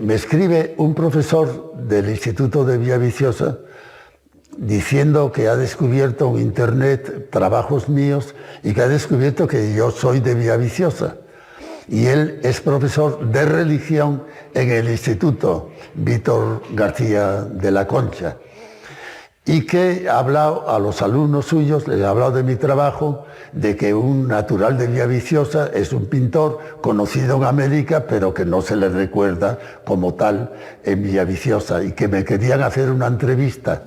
me escribe un profesor del Instituto de Villaviciosa diciendo que ha descubierto en internet trabajos míos y que ha descubierto que yo soy de Villaviciosa. Y él es profesor de religión en el Instituto Víctor García de la Concha. Y que ha hablado a los alumnos suyos, les ha hablado de mi trabajo, de que un natural de Villaviciosa es un pintor conocido en América, pero que no se le recuerda como tal en Villaviciosa, y que me querían hacer una entrevista.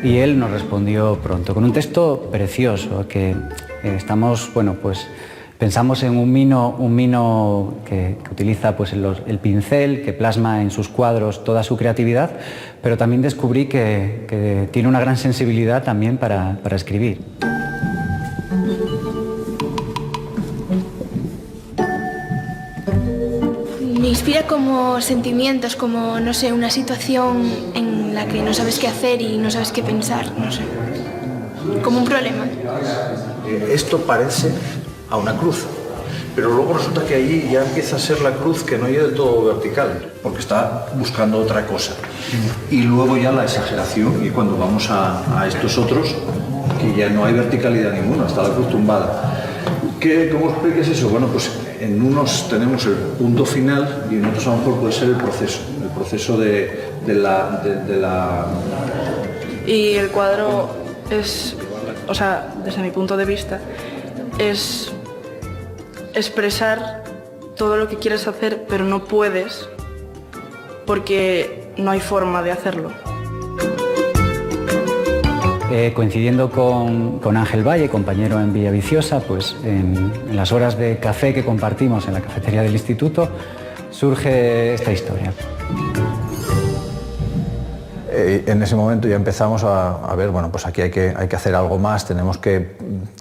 Y él nos respondió pronto, con un texto precioso, que estamos, bueno, pues pensamos en un mino que utiliza pues, el pincel, que plasma en sus cuadros toda su creatividad, pero también descubrí que tiene una gran sensibilidad también para escribir. Me inspira como sentimientos, como, no sé, una situación en la que no sabes qué hacer y no sabes qué pensar, no sé. Como un problema. Esto parece a una cruz, pero luego resulta que allí ya empieza a ser la cruz que no llega del todo vertical, porque está buscando otra cosa. Y luego ya la exageración, y cuando vamos a estos otros, que ya no hay verticalidad ninguna, está la cruz tumbada. ¿Cómo explicas eso? Bueno, pues en unos tenemos el punto final y en otros a lo mejor puede ser el proceso de la... Y el cuadro es, o sea, desde mi punto de vista, es expresar todo lo que quieres hacer, pero no puedes porque no hay forma de hacerlo. Coincidiendo con Ángel Valle, compañero en Villaviciosa, pues en las horas de café que compartimos en la cafetería del instituto, surge esta historia. En ese momento ya empezamos a ver, bueno, pues aquí hay que hacer algo más, tenemos que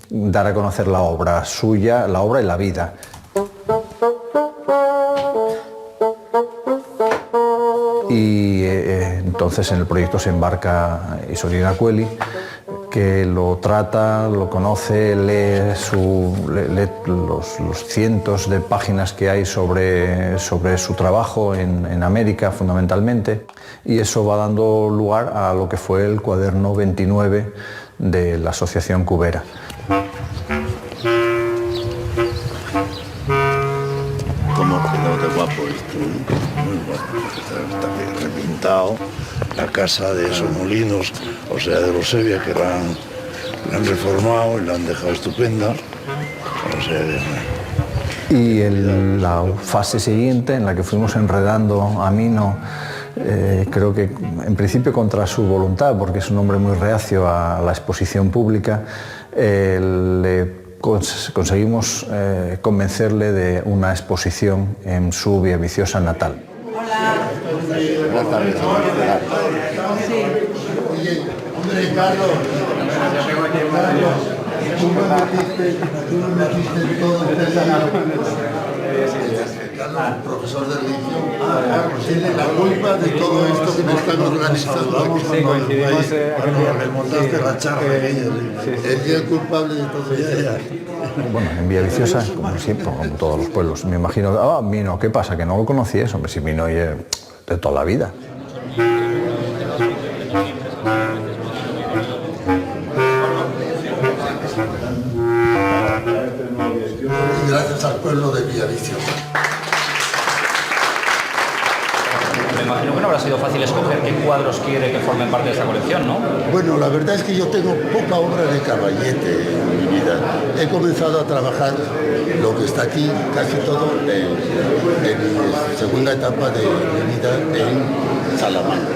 dar a conocer la obra suya, la obra y la vida. Y entonces en el proyecto se embarca Isolina Cueli, que lo trata, lo conoce, lee los cientos de páginas que hay sobre su trabajo en América fundamentalmente, y eso va dando lugar a lo que fue el cuaderno 29 de la Asociación Cubera. Cómo quedó de guapo esto, muy guapo, está bien repintado, la casa de esos molinos, o sea, de los Sevilla, que la han reformado y la han dejado estupenda, o sea, y la fase siguiente, en la que fuimos enredando a Mino, creo que en principio contra su voluntad, porque es un hombre muy reacio a la exposición pública, conseguimos convencerle de una exposición en su Villaviciosa natal. Hola. Buenas tardes. Sí. Oye, hombre, Carlos, tú me metiste todo el Carlos, profesor de religión, tiene la culpa de todo esto que nos están organizando. Sí, coincidimos cuando remontaste la charla. Él es el culpable de todo esto. Bueno, en Villaviciosa, como siempre, como todos los pueblos, me imagino, Mino, ¿qué pasa? Que no lo conocías, hombre, si Mino de toda la vida. Gracias al pueblo de Villaviciosa. Me imagino que no habrá sido fácil escoger qué cuadros quiere que formen parte de esta colección, ¿no? Bueno, la verdad es que yo tengo poca obra de Caballete en mi vida. He comenzado a trabajar lo que está aquí, casi todo, en mi segunda etapa de mi vida en Salamanca.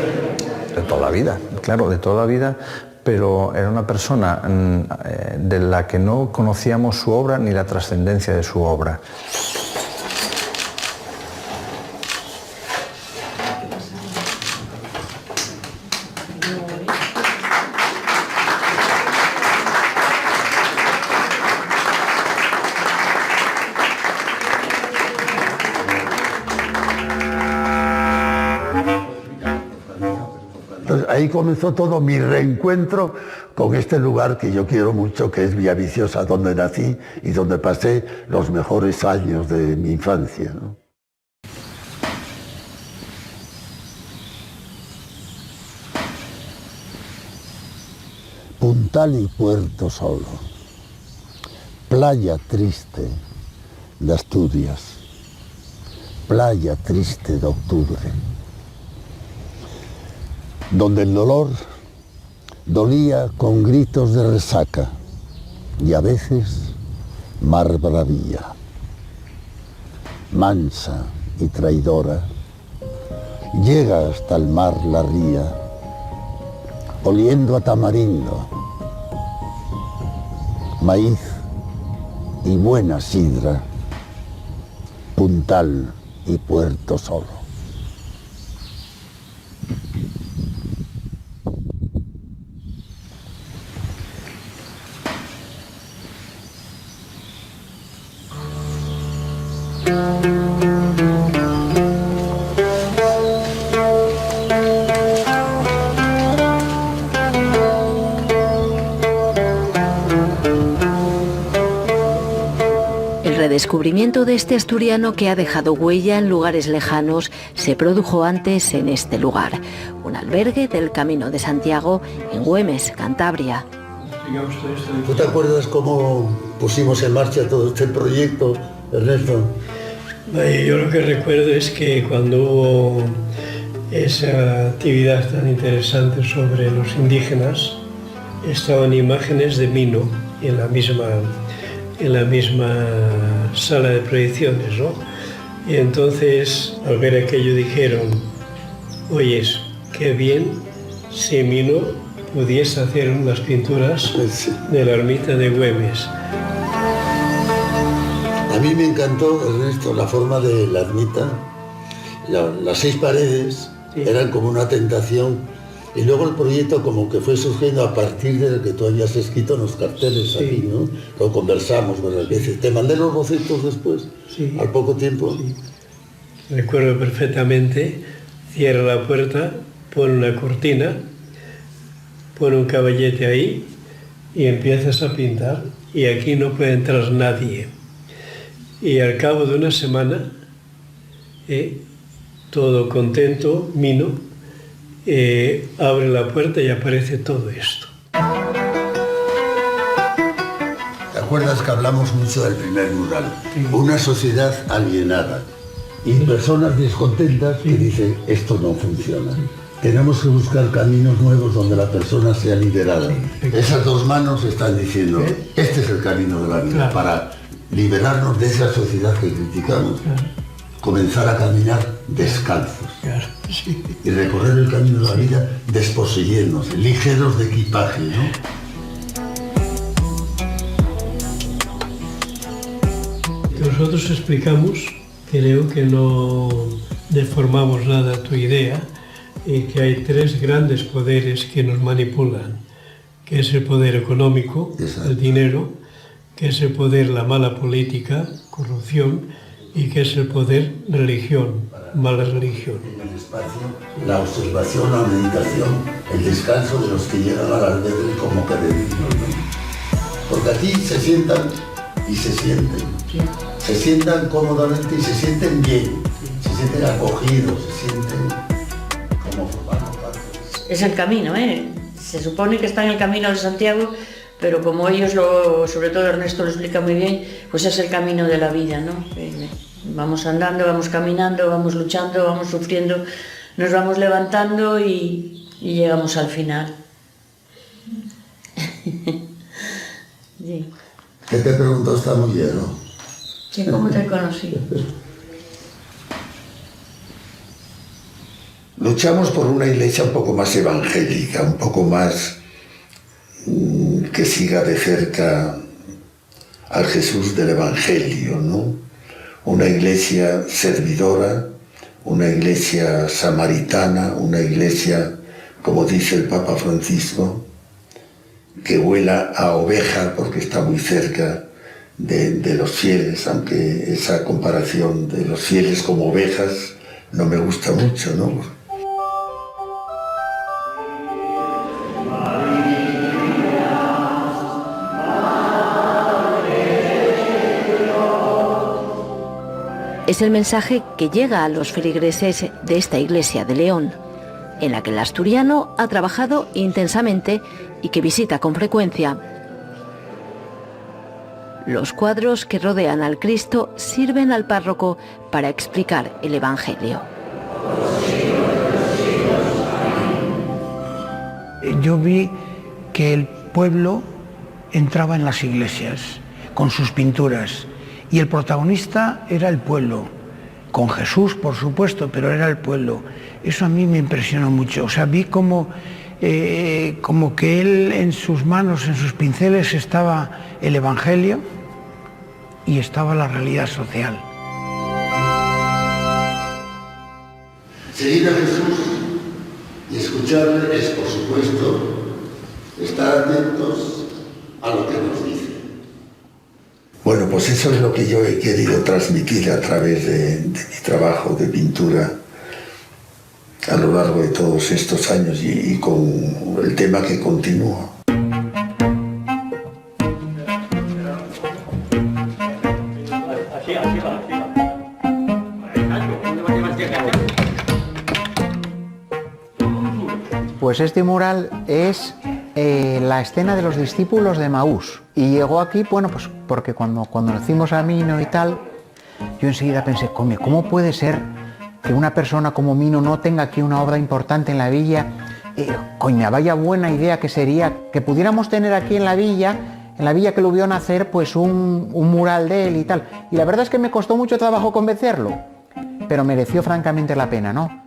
De toda la vida, claro, de toda la vida, pero era una persona de la que no conocíamos su obra ni la trascendencia de su obra. Entonces, ahí comenzó todo mi reencuentro con este lugar que yo quiero mucho, que es Villaviciosa, donde nací y donde pasé los mejores años de mi infancia, ¿no? Puntal y Puerto Solo, playa triste de Asturias, playa triste de octubre, donde el dolor dolía con gritos de resaca y a veces mar bravía, mansa y traidora, llega hasta el mar la ría, oliendo a tamarindo, maíz y buena sidra, Puntal y Puerto Solo. El redescubrimiento de este asturiano que ha dejado huella en lugares lejanos se produjo antes en este lugar, un albergue del Camino de Santiago en Güemes, Cantabria. ¿Tú te acuerdas cómo pusimos en marcha todo este proyecto, Ernesto? Yo lo que recuerdo es que cuando hubo esa actividad tan interesante sobre los indígenas, estaban imágenes de Mino en la misma sala de proyecciones, ¿no? Y entonces, al ver aquello, dijeron, oyes, qué bien si Mino pudiese hacer unas pinturas de la ermita de Güemes. A mí me encantó, Ernesto, la forma de la ermita. Las 6 paredes eran como una tentación. Y luego el proyecto como que fue surgiendo a partir de lo que tú habías escrito en los carteles aquí, ¿no? Lo conversamos, ¿verdad? Te mandé los bocetos después, al poco tiempo. Sí. Recuerdo perfectamente, cierra la puerta, pone una cortina, pone un caballete ahí y empiezas a pintar. Y aquí no puede entrar nadie. Y al cabo de una semana, todo contento, Mino, abre la puerta y aparece todo esto. ¿Te acuerdas que hablamos mucho del primer mural? Sí. Una sociedad alienada y personas descontentas que dicen esto no funciona. Tenemos que buscar caminos nuevos donde la persona sea liberada. Esas 2 manos están diciendo, este es el camino de la vida, para liberarnos de esa sociedad que criticamos. Comenzar a caminar descalzos y recorrer el camino de la vida desposeyéndose, ligeros de equipaje, ¿no? Nosotros explicamos, creo que no deformamos nada tu idea, y que hay 3 grandes poderes que nos manipulan, que es el poder económico, el dinero, que es el poder, la mala política, corrupción, ¿Y qué es el poder? Religión, mala religión. En el espacio, la observación, la meditación, el descanso de los que llegan al albedrío como peregrinos, ¿no? Porque aquí se sientan y se sienten. Se sientan cómodamente y se sienten bien. Se sienten acogidos, se sienten como formando parte. Es el camino, ¿eh? Se supone que está en el camino de Santiago, pero como ellos, sobre todo Ernesto lo explica muy bien, pues es el camino de la vida, ¿no? Vamos andando, vamos caminando, vamos luchando, vamos sufriendo, nos vamos levantando y llegamos al final. Sí. ¿Qué te preguntó esta mujer, no? Sí, ¿cómo te conocí? Luchamos por una iglesia un poco más evangélica, un poco más que siga de cerca al Jesús del Evangelio, ¿no? Una iglesia servidora, una iglesia samaritana, una iglesia, como dice el Papa Francisco, que huela a oveja porque está muy cerca de los fieles, aunque esa comparación de los fieles como ovejas no me gusta mucho, ¿no? Es el mensaje que llega a los feligreses de esta iglesia de León, en la que el asturiano ha trabajado intensamente y que visita con frecuencia. Los cuadros que rodean al Cristo sirven al párroco para explicar el Evangelio. Yo vi que el pueblo entraba en las iglesias con sus pinturas y el protagonista era el pueblo, con Jesús por supuesto, pero era el pueblo. Eso a mí me impresionó mucho, o sea, vi como que él en sus manos, en sus pinceles estaba el Evangelio y estaba la realidad social. Seguir a Jesús y escucharle es, por supuesto, estar atentos a lo que nos dice. Bueno, pues eso es lo que yo he querido transmitir a través de mi trabajo de pintura a lo largo de todos estos años y con el tema que continúa. Pues este mural es la escena de los discípulos de Emaús. Y llegó aquí, bueno, pues porque cuando nacimos a Mino y tal, yo enseguida pensé, ¿cómo puede ser que una persona como Mino no tenga aquí una obra importante en la villa? Vaya buena idea que sería que pudiéramos tener aquí en la villa que lo vio nacer, pues un mural de él y tal. Y la verdad es que me costó mucho trabajo convencerlo, pero mereció francamente la pena, ¿no?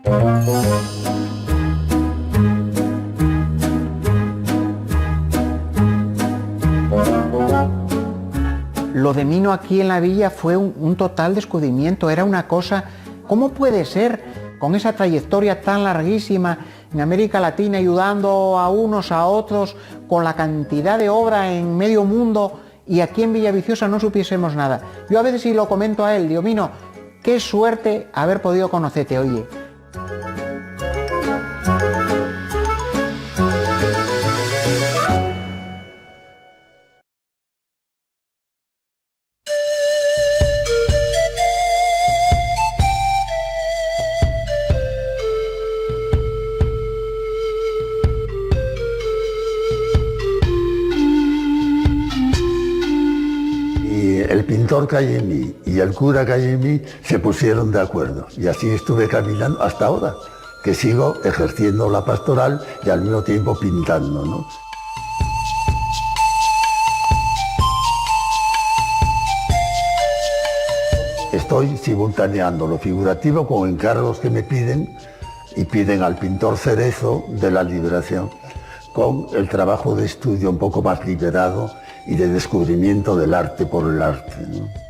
Lo de Mino aquí en la villa fue un total descubrimiento, era una cosa, ¿cómo puede ser con esa trayectoria tan larguísima en América Latina, ayudando a unos a otros, con la cantidad de obra en medio mundo, y aquí en Villaviciosa no supiésemos nada? Yo a veces sí lo comento a él, digo, Mino, qué suerte haber podido conocerte, oye. El pintor Cayemí y el cura Cayemí se pusieron de acuerdo y así estuve caminando hasta ahora, que sigo ejerciendo la pastoral y al mismo tiempo pintando, ¿no? Estoy simultaneando lo figurativo con encargos que me piden y piden al pintor Cerezo de la Liberación, con el trabajo de estudio un poco más liberado y de descubrimiento del arte por el arte, ¿no?